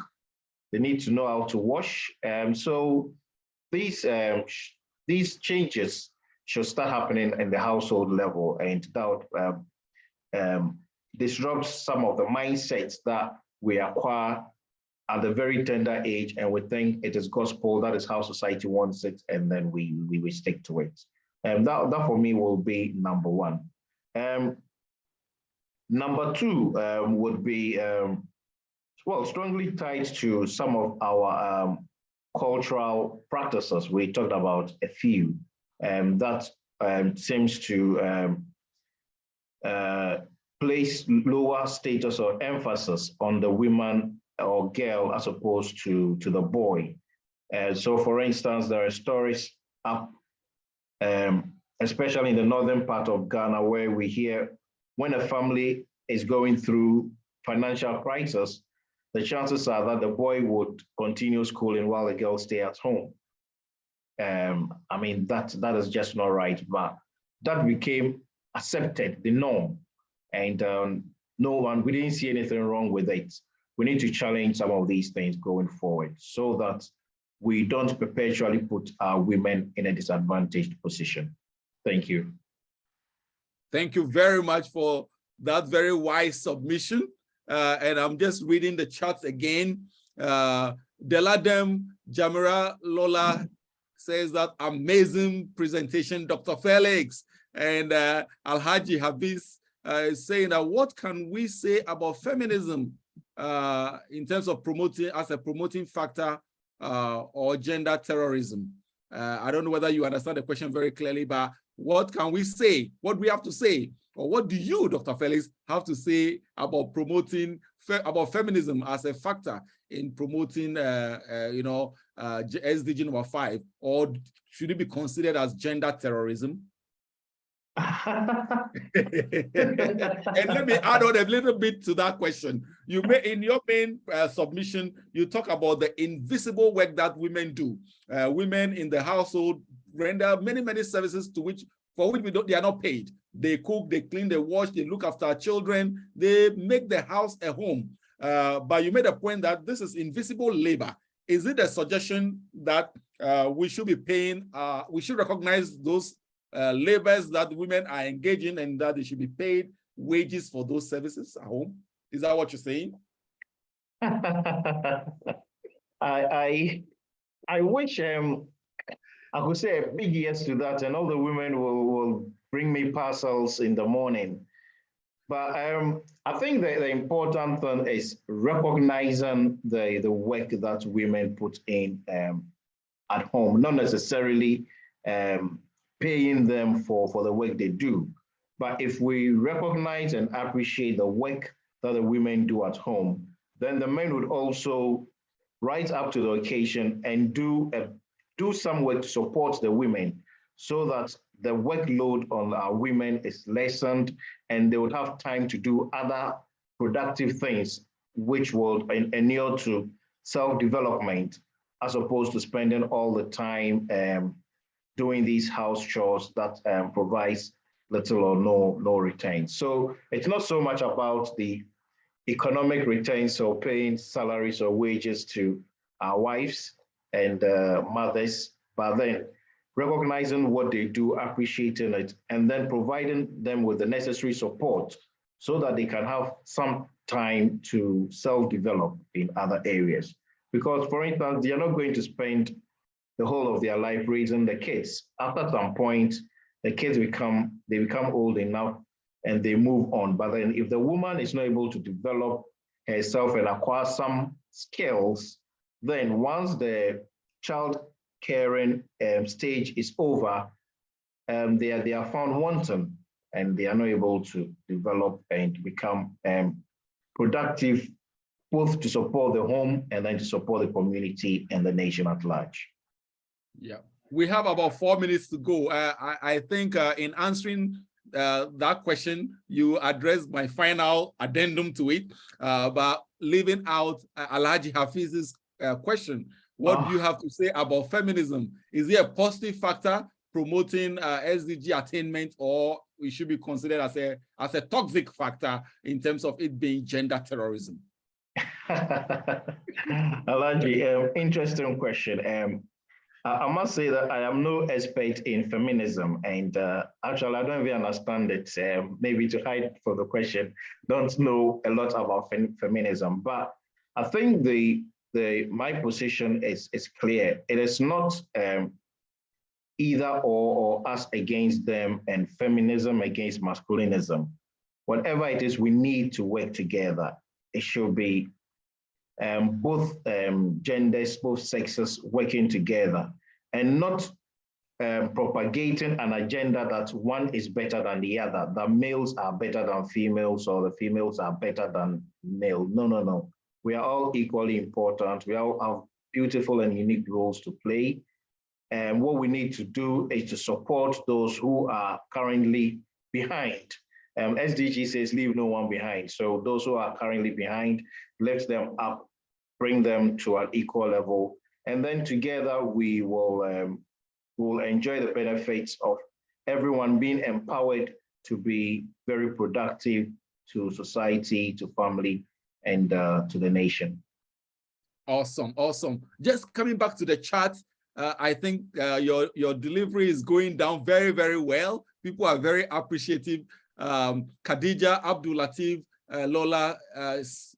They need to know how to wash. So these changes should start happening in the household level, and that disrupts some of the mindsets that we acquire at a very tender age, and we think it is gospel, that is how society wants it, and then we stick to it. That for me will be number one. Number two would be, well, strongly tied to some of our cultural practices. We talked about a few that seems to place lower status or emphasis on the woman or girl as opposed to the boy. So for instance, there are stories up, especially in the northern part of Ghana, where we hear when a family is going through financial crisis, the chances are that the boy would continue schooling while the girl stay at home. I mean, that is just not right, but that became accepted, the norm. And we didn't see anything wrong with it. We need to challenge some of these things going forward so that we don't perpetually put our women in a disadvantaged position. Thank you. Thank you very much for that very wise submission. And I'm just reading the charts again. Deladem Jamira Lola says that amazing presentation, Dr. Felix. And Alhaji Hafiz is saying that what can we say about feminism in terms of promoting factor or gender terrorism? I don't know whether you understand the question very clearly, but what can we say? What do we have to say? Or what do you, Dr. Felix, have to say about promoting about feminism as a factor in promoting, SDG number 5, or should it be considered as gender terrorism? And let me add on a little bit to that question. You may, in your main submission, you talk about the invisible work that women do. Women in the household render many services for which they are not paid. They cook, they clean, they wash, they look after our children, they make the house a home. But you made a point that this is invisible labor. Is it a suggestion that we should be paying, we should recognize those labors that women are engaging and that they should be paid wages for those services at home? Is that what you're saying? I wish I could say a big yes to that, and all the women will bring me parcels in the morning. But I think the important thing is recognizing the work that women put in at home, not necessarily paying them for the work they do. But if we recognize and appreciate the work that the women do at home, then the men would also rise up to the occasion and do some work to support the women so that the workload on our women is lessened and they would have time to do other productive things which will inure to self-development as opposed to spending all the time doing these house chores that provides little or no return. So it's not so much about the economic returns or paying salaries or wages to our wives and mothers, but then recognizing what they do, appreciating it, and then providing them with the necessary support so that they can have some time to self-develop in other areas. Because, for instance, they are not going to spend the whole of their life raising the kids. After some point, the kids become old enough and they move on. But then if the woman is not able to develop herself and acquire some skills, then once the child caring stage is over, they are found wanting and they are not able to develop and become productive, both to support the home and then to support the community and the nation at large. Yeah, we have about 4 minutes to go. I think in answering that question, you addressed my final addendum to it, but leaving out Alhaji Hafiz's question. What do you have to say about feminism? Is it a positive factor promoting SDG attainment, or it should be considered as a toxic factor in terms of it being gender terrorism? Alhaji, interesting question. I must say that I am no expert in feminism, and actually I don't even understand it. Maybe to hide for the question, don't know a lot about feminism, but I think the my position is clear. It is not either or us against them and feminism against masculinism. Whatever it is, we need to work together. It should be both genders, both sexes working together, and not propagating an agenda that one is better than the other, that males are better than females or the females are better than male. No, no, no. We are all equally important. We all have beautiful and unique roles to play. And what we need to do is to support those who are currently behind. SDG says leave no one behind. So those who are currently behind, lift them up, bring them to an equal level. And then together we will enjoy the benefits of everyone being empowered to be very productive to society, to family, and to the nation. Awesome, awesome. Just coming back to the chat, I think your delivery is going down very, very well. People are very appreciative. Khadija Abdul Latif Lola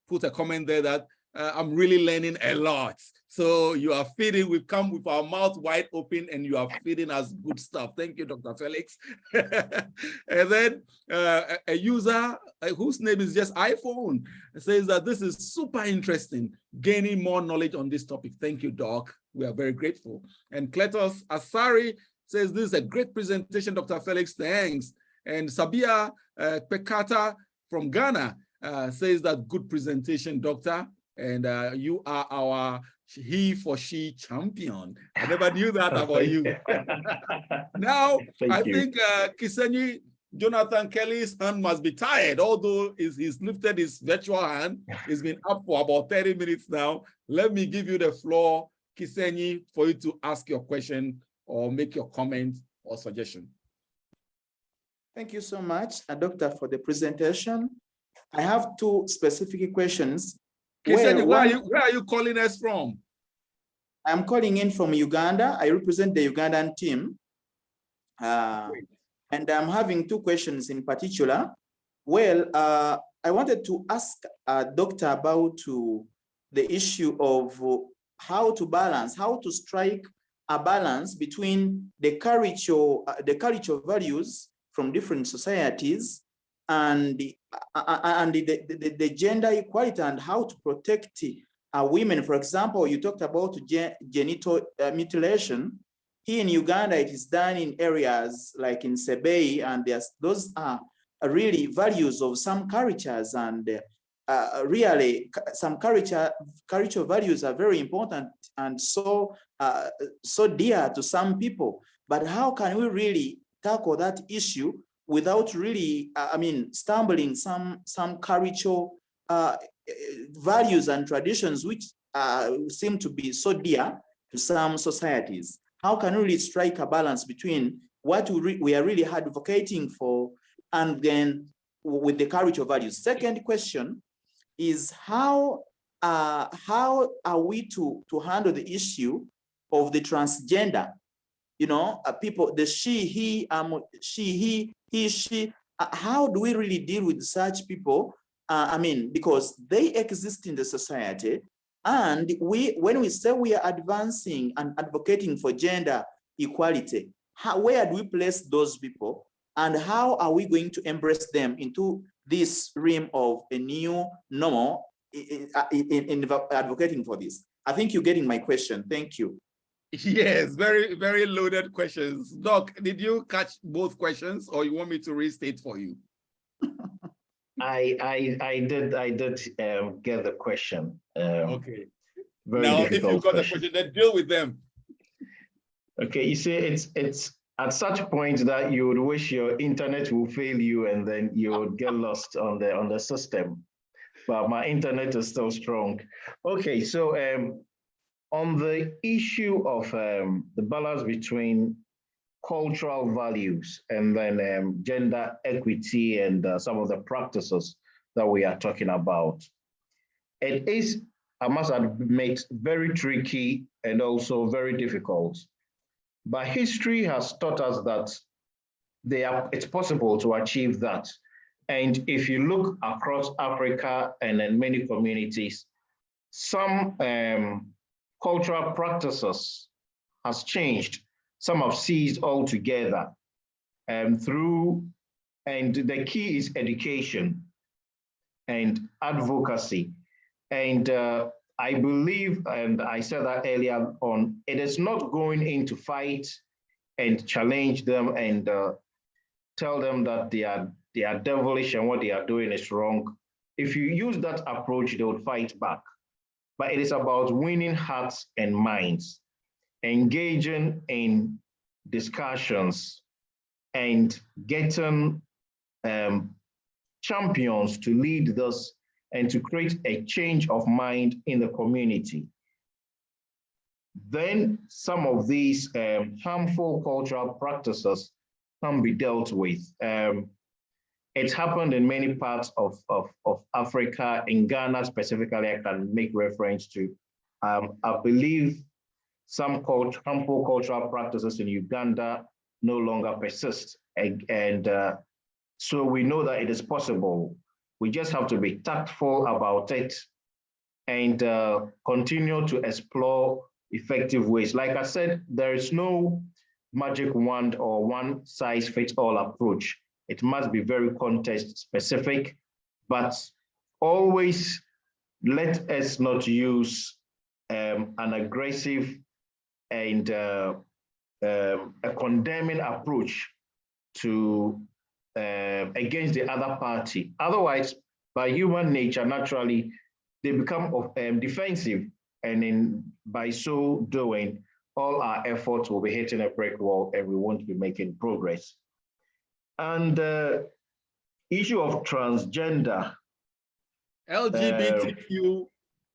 put a comment there that I'm really learning a lot. So you are feeding, we've come with our mouth wide open and you are feeding us good stuff. Thank you, Dr. Felix. And then a user whose name is just iPhone says that this is super interesting, gaining more knowledge on this topic. Thank you, Doc. We are very grateful. And Kletos Asari says this is a great presentation, Dr. Felix, thanks. And Sabia Pekata from Ghana says that good presentation, Doctor. And you are our he for she champion. I never knew that about you. Now, I think Kisenyi Jonathan Kelly's hand must be tired, although he's lifted his virtual hand. He's been up for about 30 minutes now. Let me give you the floor, Kisenyi, for you to ask your question or make your comment or suggestion. Thank you so much, Doctor, for the presentation. I have two specific questions. Kisenyi, where are you calling us from? I'm calling in from Uganda. I represent the Ugandan team. And I'm having two questions in particular. Well, I wanted to ask Doctor about the issue of how to strike a balance between the cultural values from different societies and the gender equality and how to protect women. For example, you talked about genital mutilation. Here in Uganda, it is done in areas like in Sebei, and those are really values of some cultures, and really some cultural values are very important and so dear to some people. But how can we really tackle that issue without really, stumbling some cultural values and traditions which seem to be so dear to some societies? How can we really strike a balance between what we are really advocating for and then with the cultural values? Second question is how are we to handle the issue of the transgender? You know, people, the she, he, she. How do we really deal with such people? Because they exist in the society, and when we say we are advancing and advocating for gender equality, where do we place those people, and how are we going to embrace them into this realm of a new normal in advocating for this? I think you're getting my question. Thank you. Yes, very, very loaded questions. Doc, did you catch both questions, or you want me to restate for you? I did get the question. Okay. Very now, difficult if you've got question. the question, then deal with them. Okay, you see, it's at such point that you would wish your internet will fail you, and then you would get lost on the system. But my internet is still strong. Okay, so on the issue of the balance between cultural values and then gender equity and some of the practices that we are talking about, it is, I must admit, very tricky and also very difficult. But history has taught us that it's possible to achieve that. And if you look across Africa and in many communities, some cultural practices has changed. Some have ceased altogether and the key is education and advocacy. And I believe, and I said that earlier on, it is not going in to fight and challenge them and tell them that they are devilish and what they are doing is wrong. If you use that approach, they would fight back. But it is about winning hearts and minds, engaging in discussions, and getting champions to lead this and to create a change of mind in the community. Then some of these harmful cultural practices can be dealt with. It's happened in many parts of Africa. In Ghana specifically, I can make reference to, I believe some harmful cultural practices in Uganda no longer persist. And so we know that it is possible. We just have to be tactful about it and continue to explore effective ways. Like I said, there is no magic wand or one size fits all approach. It must be very context specific, but always let us not use an aggressive and a condemning approach to against the other party. Otherwise, by human nature, naturally, they become defensive, and by so doing, all our efforts will be hitting a brick wall and we won't be making progress. And the issue of transgender. LGBTQ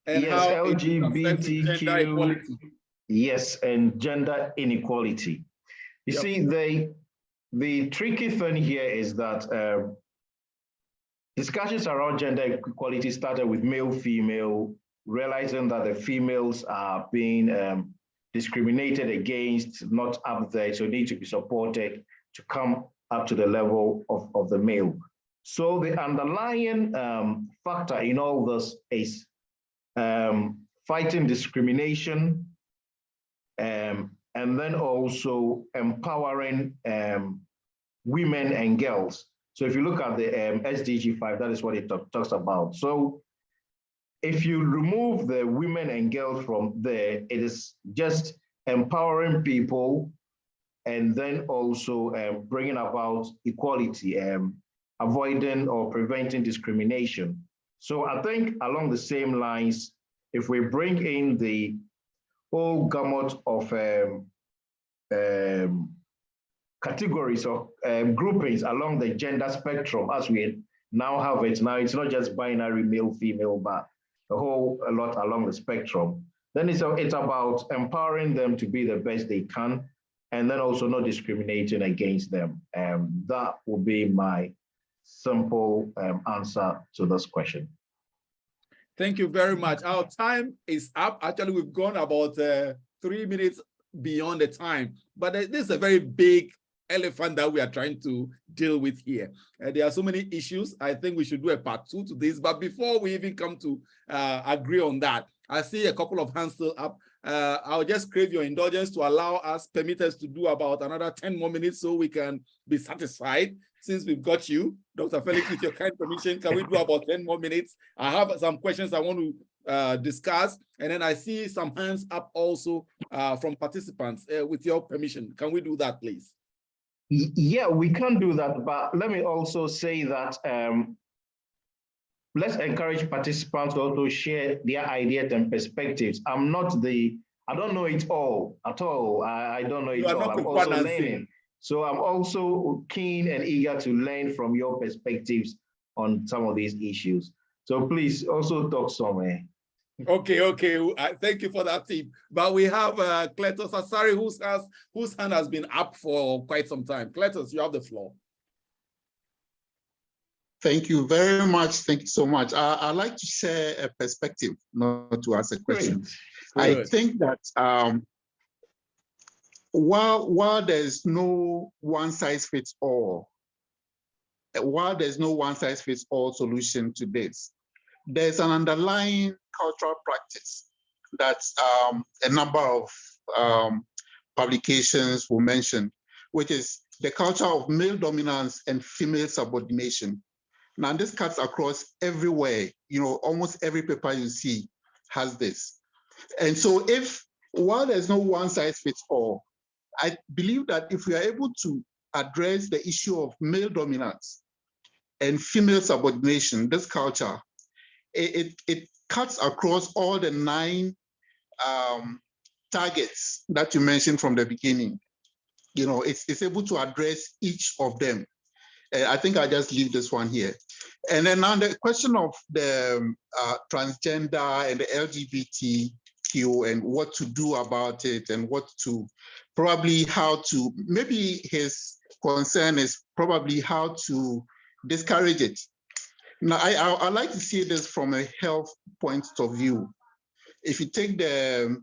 and yes, how LGBTQ, gender equality. Yes, and gender inequality. You see, the tricky thing here is that discussions around gender equality started with male-female, realizing that the females are being discriminated against, not up there, so need to be supported to come up to the level of the male. So the underlying factor in all this is fighting discrimination, and then also empowering women and girls. So if you look at the SDG 5, that is what it talks about. So if you remove the women and girls from there, it is just empowering people and then also bringing about equality, avoiding or preventing discrimination. So I think along the same lines, if we bring in the whole gamut of categories or groupings along the gender spectrum as we now have it, now it's not just binary male, female, but a whole lot along the spectrum, then it's about empowering them to be the best they can, and then also not discriminating against them. That will be my simple answer to this question. Thank you very much. Our time is up. Actually, we've gone about 3 minutes beyond the time, but this is a very big elephant that we are trying to deal with here. There are so many issues. I think we should do a part 2 to this, but before we even come to agree on that, I see a couple of hands still up. I'll just crave your indulgence to allow us, permit us to do about another 10 more minutes so we can be satisfied. Since we've got you, Dr. Felix, with your kind permission, can we do about 10 more minutes? I have some questions I want to discuss, and then I see some hands up also from participants. With your permission, can we do that, please? Yeah, we can do that, but let me also say that let's encourage participants to also share their ideas and perspectives. I don't know it all at all. I don't know it all. I'm also learning. So I'm also keen and eager to learn from your perspectives on some of these issues. So please also talk somewhere. Okay. Thank you for that tip. But we have Cletus Asari, whose hand has been up for quite some time. Cletus, you have the floor. Thank you very much. Thank you so much. I'd like to share a perspective, not to ask a question. Great. I think that while there's no one size fits all, solution to this, there's an underlying cultural practice that a number of publications will mention, which is the culture of male dominance and female subordination. Now, this cuts across everywhere. Almost every paper you see has this. And so while there's no one size fits all, I believe that if we are able to address the issue of male dominance and female subordination, this culture, it cuts across all the 9 targets that you mentioned from the beginning. It's able to address each of them. I think I'll just leave this one here. And then now the question of the transgender and the LGBTQ and what to do about it and maybe his concern is probably how to discourage it. Now, I like to see this from a health point of view. If you take the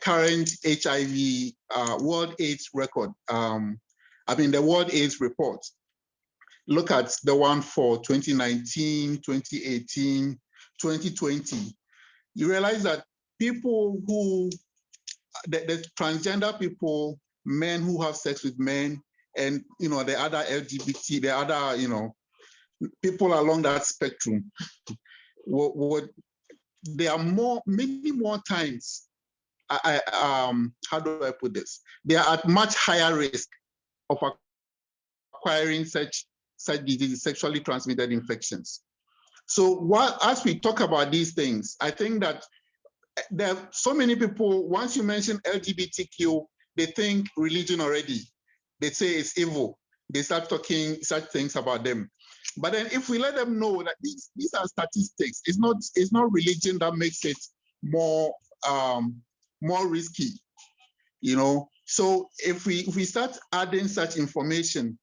current HIV World AIDS record, the World AIDS report, look at the one for 2019, 2018, 2020, you realize that people the transgender people, men who have sex with men, and the other LGBT, the other people along that spectrum, there are many more times. How do I put this? They are at much higher risk of acquiring such diseases, sexually transmitted infections. So as we talk about these things, I think that there are so many people, once you mention LGBTQ, they think religion already. They say it's evil. They start talking such things about them. But then if we let them know that these are statistics, it's not religion that makes it more risky, So if we start adding such information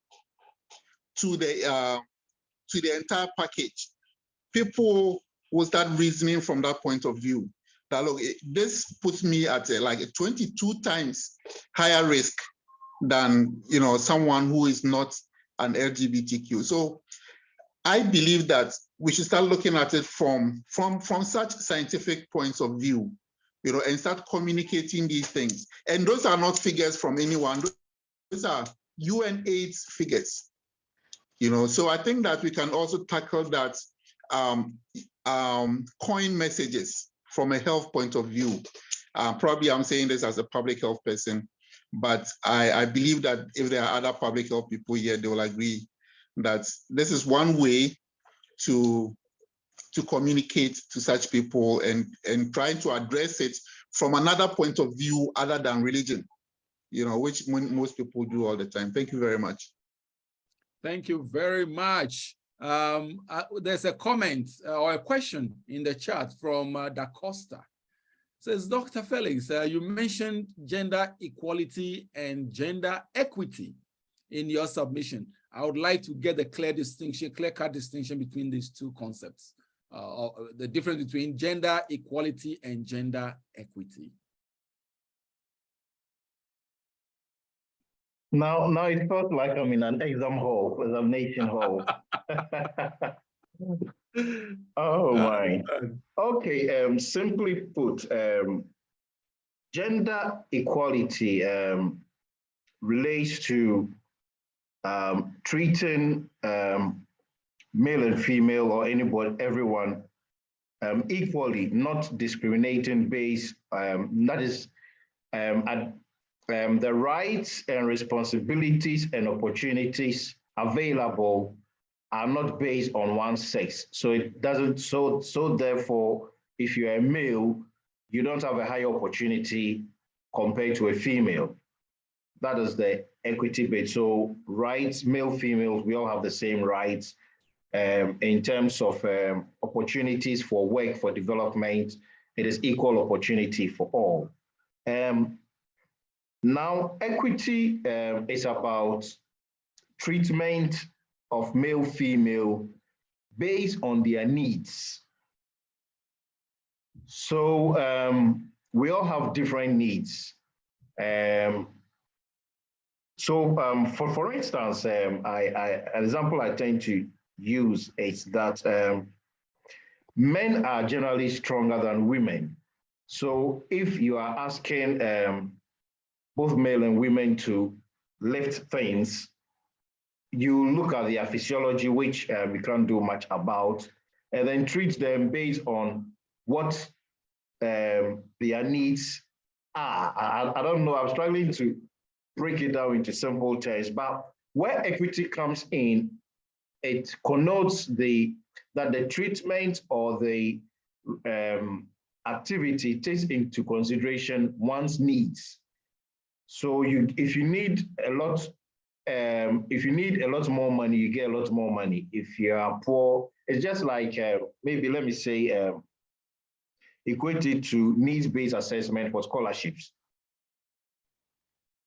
to the entire package, people will start reasoning from that point of view. That look, this puts me at like a 22 times higher risk than someone who is not an LGBTQ. So I believe that we should start looking at it from such scientific points of view, and start communicating these things. And those are not figures from anyone. Those are UNAIDS figures. So I think that we can also tackle that, coin messages from a health point of view. Probably I'm saying this as a public health person, but I believe that if there are other public health people here, they will agree that this is one way to communicate to such people and try to address it from another point of view other than religion, which most people do all the time. Thank you very much. Thank you very much. There's a comment or a question in the chat from Da Costa. It says, Dr. Felix, you mentioned gender equality and gender equity in your submission. I would like to get a clear-cut distinction between these two concepts, the difference between gender equality and gender equity. Now it felt like I'm in an examination hall. Oh my. Okay, simply put, gender equality relates to treating male and female or everyone equally, not discriminating based, that is the rights and responsibilities and opportunities available are not based on one sex. So it doesn't, so therefore, if you're a male, you don't have a higher opportunity compared to a female. That is the equity bit. So rights, male, females, we all have the same rights in terms of opportunities for work, for development. It is equal opportunity for all. Now, equity is about treatment of male, female based on their needs. So we all have different needs. For instance, an example I tend to use is that men are generally stronger than women. So if you are asking both male and women to lift things, you look at their physiology, which we can't do much about, and then treat them based on what their needs are. I don't know, I'm struggling to break it down into simple terms, but where equity comes in, it connotes that the treatment or the activity takes into consideration one's needs. So if you need a lot more money, you get a lot more money. If you are poor, it's just like maybe let me say equated to needs-based assessment for scholarships.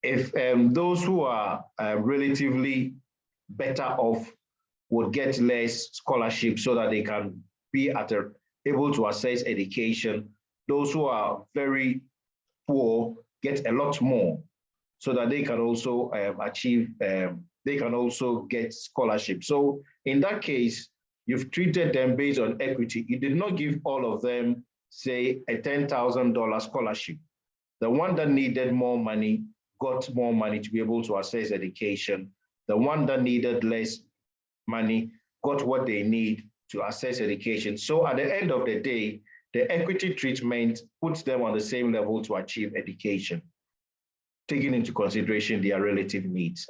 If those who are relatively better off would get less scholarships so that they can be able to access education, those who are very poor get a lot more so that they can also they can also get scholarships. So in that case, you've treated them based on equity. You did not give all of them, say, a $10,000 scholarship. The one that needed more money got more money to be able to access education. The one that needed less money got what they need to access education. So at the end of the day, the equity treatment puts them on the same level to achieve education, taking into consideration their relative needs.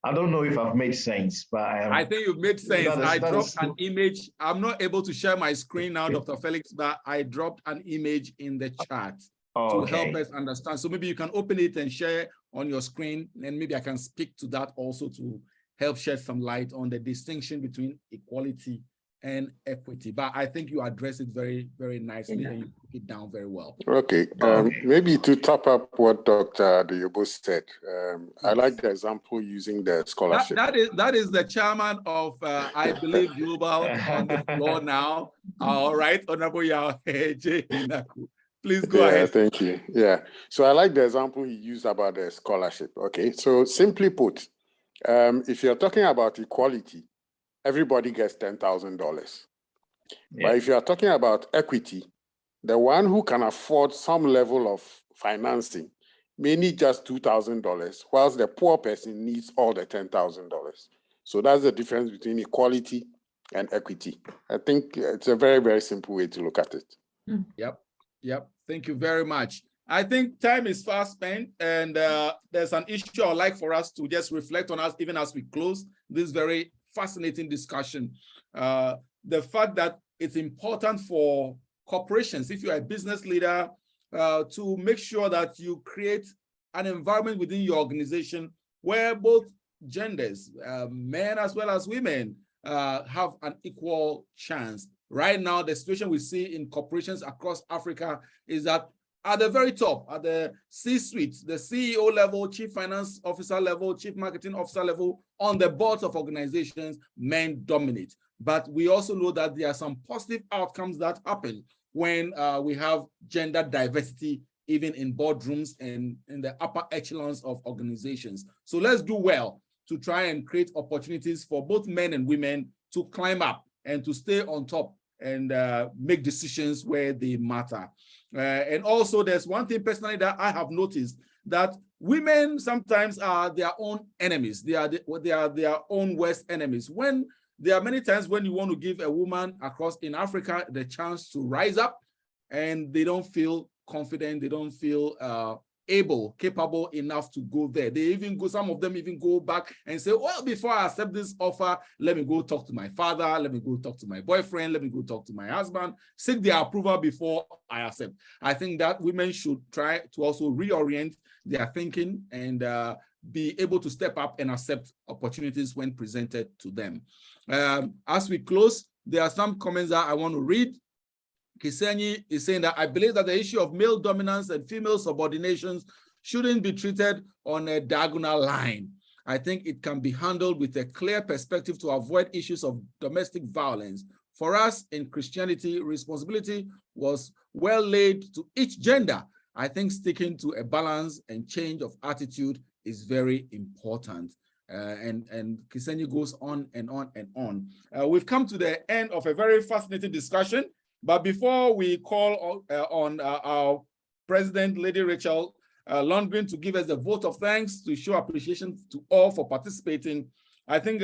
I don't know if I've made sense, but I think you've made sense. I dropped an image. I'm not able to share my screen now, Dr. Felix, but I dropped an image in the chat to help us understand. So maybe you can open it and share on your screen, and maybe I can speak to that also to help shed some light on the distinction between equality and equity. But I think you address it very, very nicely and you put it down very well. Okay. Maybe to top up what Dr. Adoyebo said, I like the example using the scholarship. That is the chairman of, I believe, Global on the floor now. All right, Honorable Yao. Please go ahead. Thank you. Yeah. So I like the example he used about the scholarship. Okay. So simply put, if you're talking about equality, everybody gets $10,000. But if you are talking about equity, the one who can afford some level of financing may need just $2,000, whilst the poor person needs all the $10,000. So that's the difference between equality and equity. I think it's a very, very simple way to look at it. Yep. Thank you very much. I think time is fast spent, and there's an issue I'd like for us to just reflect on, us even as we close this very fascinating discussion. The fact that it's important for corporations, if you're a business leader, to make sure that you create an environment within your organization where both genders, men as well as women, have an equal chance. Right now, the situation we see in corporations across Africa is that at the very top, at the C-suite, the CEO level, chief finance officer level, chief marketing officer level, on the boards of organizations, men dominate. But we also know that there are some positive outcomes that happen when we have gender diversity, even in boardrooms and in the upper echelons of organizations. So let's do well to try and create opportunities for both men and women to climb up and to stay on top and make decisions where they matter. And also, there's one thing personally that I have noticed, that women sometimes are their own enemies. They are their own worst enemies. When there are many times when you want to give a woman across in Africa the chance to rise up, and they don't feel confident, they don't feel capable enough to go there. They even go, some of them even go back and say, well, before I accept this offer, let me go talk to my father, let me go talk to my boyfriend, let me go talk to my husband, seek their approval before I accept. I think that women should try to also reorient their thinking and be able to step up and accept opportunities when presented to them. As we close, there are some comments that I want to read. Kisenyi is saying that I believe that the issue of male dominance and female subordinations shouldn't be treated on a diagonal line. I think it can be handled with a clear perspective to avoid issues of domestic violence. For us in Christianity, responsibility was well laid to each gender. I think sticking to a balance and change of attitude is very important. and Kisenyi goes on and on and on. We've come to the end of a very fascinating discussion, but before we call on our President, Lady Rachel Lundgren, to give us a vote of thanks to show appreciation to all for participating, I think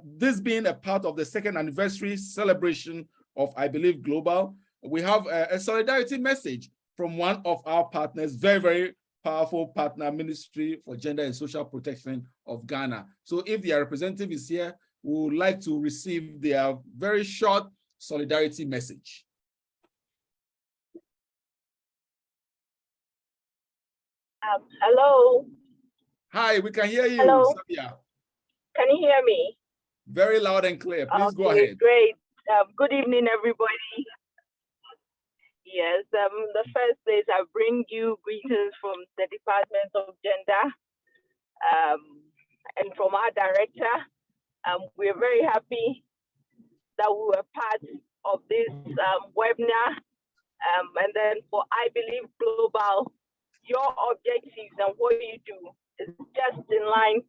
this being a part of the second anniversary celebration of I Believe Global, we have a solidarity message from one of our partners, very, very powerful partner, Ministry for Gender and Social Protection of Ghana. So if their representative is here, we would like to receive their very short solidarity message. Hello. Hi, we can hear you. Hello. Sabia. Can you hear me? Very loud and clear. Please go ahead. Great. Good evening, everybody. Yes, the first place I bring you greetings from the Department of Gender and from our director. We're very happy that we were part of this webinar. And then for I Believe Global, your objectives and what you do is just in line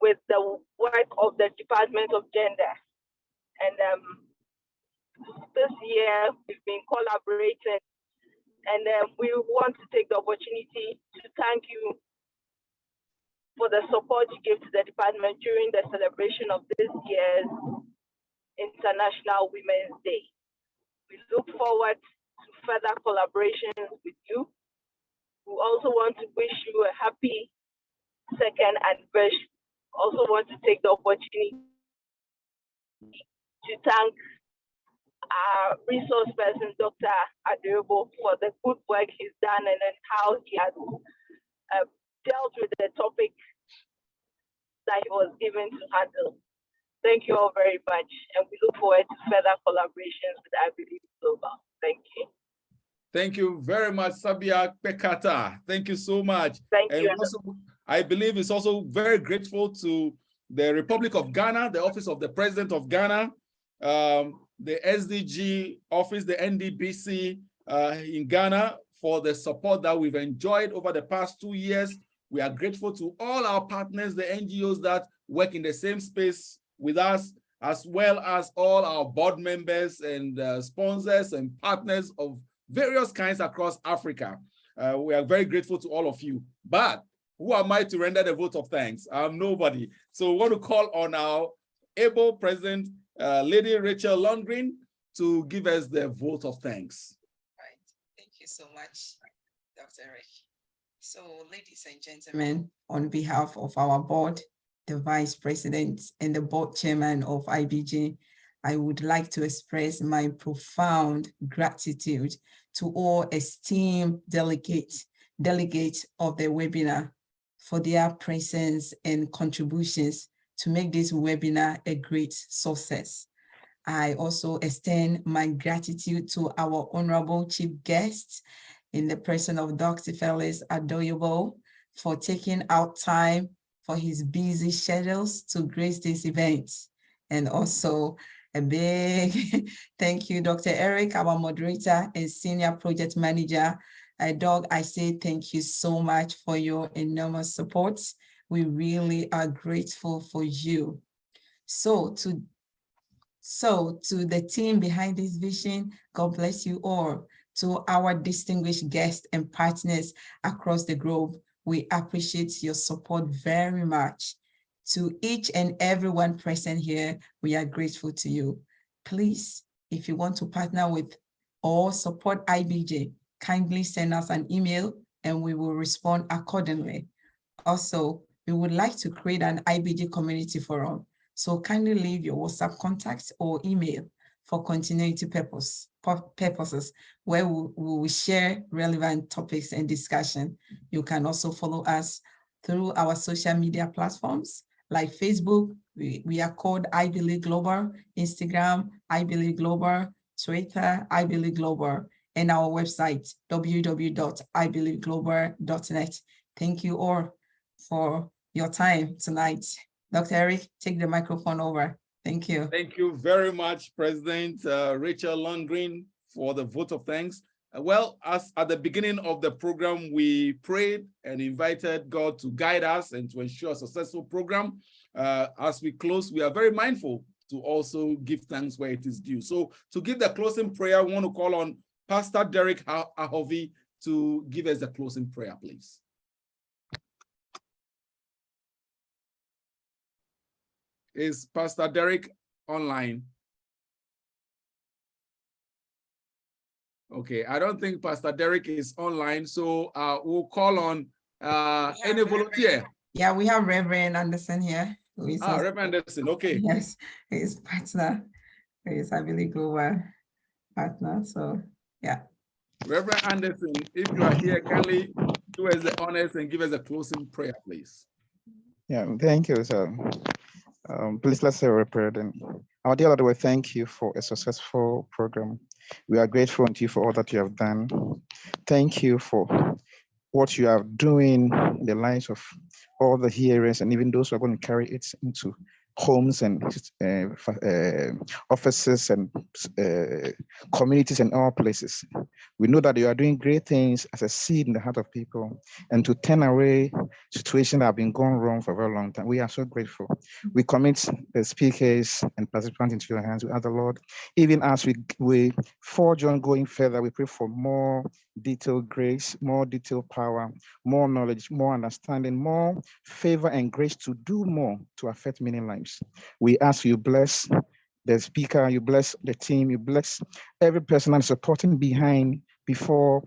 with the work of the Department of Gender. And this year we've been collaborating, and we want to take the opportunity to thank you for the support you gave to the department during the celebration of this year's International Women's Day. We look forward to further collaborations with you. We also want to wish you a happy second anniversary. Also want to take the opportunity to thank our resource person, Dr. Adoyebo, for the good work he's done and then how he has dealt with the topic that he was given to handle. Thank you all very much, and we look forward to further collaborations with I Believe Global. Thank you. Thank you very much, Sabia Pekata. Thank you so much. Thank you. Also, I believe it's also very grateful to the Republic of Ghana, the Office of the President of Ghana, the SDG office, the NDBC in Ghana, for the support that we've enjoyed over the past 2 years. We are grateful to all our partners, the NGOs that work in the same space with us, as well as all our board members and sponsors and partners of various kinds across Africa. We are very grateful to all of you. But who am I to render the vote of thanks? I'm nobody. So we want to call on our able President, Lady Rachel Lundgren, to give us the vote of thanks. Right. Thank you so much, Dr. Eric. So, ladies and gentlemen, on behalf of our board, the vice president and the board chairman of IBG, I would like to express my profound gratitude to all esteemed delegates of the webinar for their presence and contributions to make this webinar a great success. I also extend my gratitude to our honorable chief guests in the person of Dr. Felix Adoyebo for taking out time for his busy schedules to grace this event. And also a big thank you, Dr. Eric, our moderator and senior project manager. Doug, I say thank you so much for your enormous support. We really are grateful for you. So to the team behind this vision, God bless you all. To our distinguished guests and partners across the globe, we appreciate your support very much. To each and everyone present here, we are grateful to you. Please, if you want to partner with or support IBJ, kindly send us an email and we will respond accordingly. Also, we would like to create an IBJ community forum, so kindly leave your WhatsApp contacts or email for continuity purposes, where we will share relevant topics and discussion. You can also follow us through our social media platforms like Facebook. We are called I Believe Global, Instagram, I Believe Global, Twitter, I Believe Global, and our website, www.ibelieveglobal.net. Thank you all for your time tonight. Dr. Eric, take the microphone over. Thank you. Thank you very much, President Rachel Lundgren, for the vote of thanks. Well, as at the beginning of the program, we prayed and invited God to guide us and to ensure a successful program. As we close, we are very mindful to also give thanks where it is due. So to give the closing prayer, I want to call on Pastor Derek Ahovi to give us the closing prayer, please. Is Pastor Derek online? Okay, I don't think Pastor Derek is online, so we'll call on any volunteer. Yeah, we have Reverend Anderson here. Reverend Anderson, okay. Yes, his partner. He's, I believe, global partner, so yeah. Reverend Anderson, if you are here, kindly do us the honors and give us a closing prayer, please. Yeah, thank you, sir. Please let's say a prayer then. Our dear Lord, we thank you for a successful program. We are grateful unto you for all that you have done. Thank you for what you are doing in the lives of all the hearers and even those who are going to carry it into homes and offices and communities and all places. We know that you are doing great things as a seed in the heart of people and to turn away situations that have been going wrong for a very long time. We are so grateful. We commit the speakers and participants into your hands. We ask the Lord, even as we forge on going further, we pray for more detailed grace, more detailed power, more knowledge, more understanding, more favor and grace to do more to affect many lives. We ask you bless the speaker, you bless the team, you bless every person that's supporting behind, before,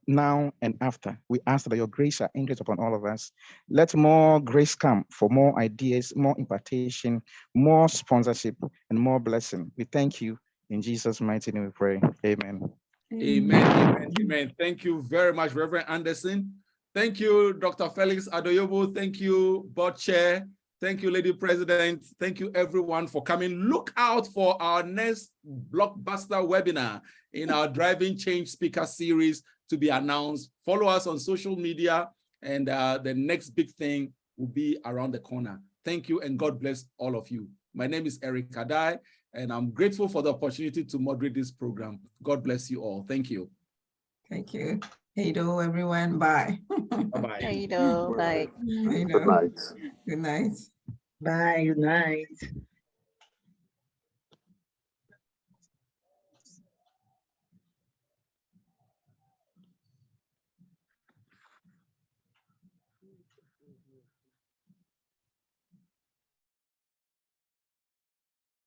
now, and after. We ask that your grace are increased upon all of us. Let more grace come for more ideas, more impartation, more sponsorship, and more blessing. We thank you. In Jesus' mighty name we pray. Amen. Amen, amen, amen. Thank you very much, Reverend Anderson. Thank you, Dr. Felix Adoyebo. Thank you, Board Chair. Thank you, Lady President. Thank you, everyone, for coming. Look out for our next blockbuster webinar in our Driving Change Speaker Series to be announced. Follow us on social media, and the next big thing will be around the corner. Thank you, and God bless all of you. My name is Eric Kadai, and I'm grateful for the opportunity to moderate this program. God bless you all. Thank you. Thank you. Hello, everyone. Bye. Bye-bye. Hello, bye. Good night. Good night. Bye, good night.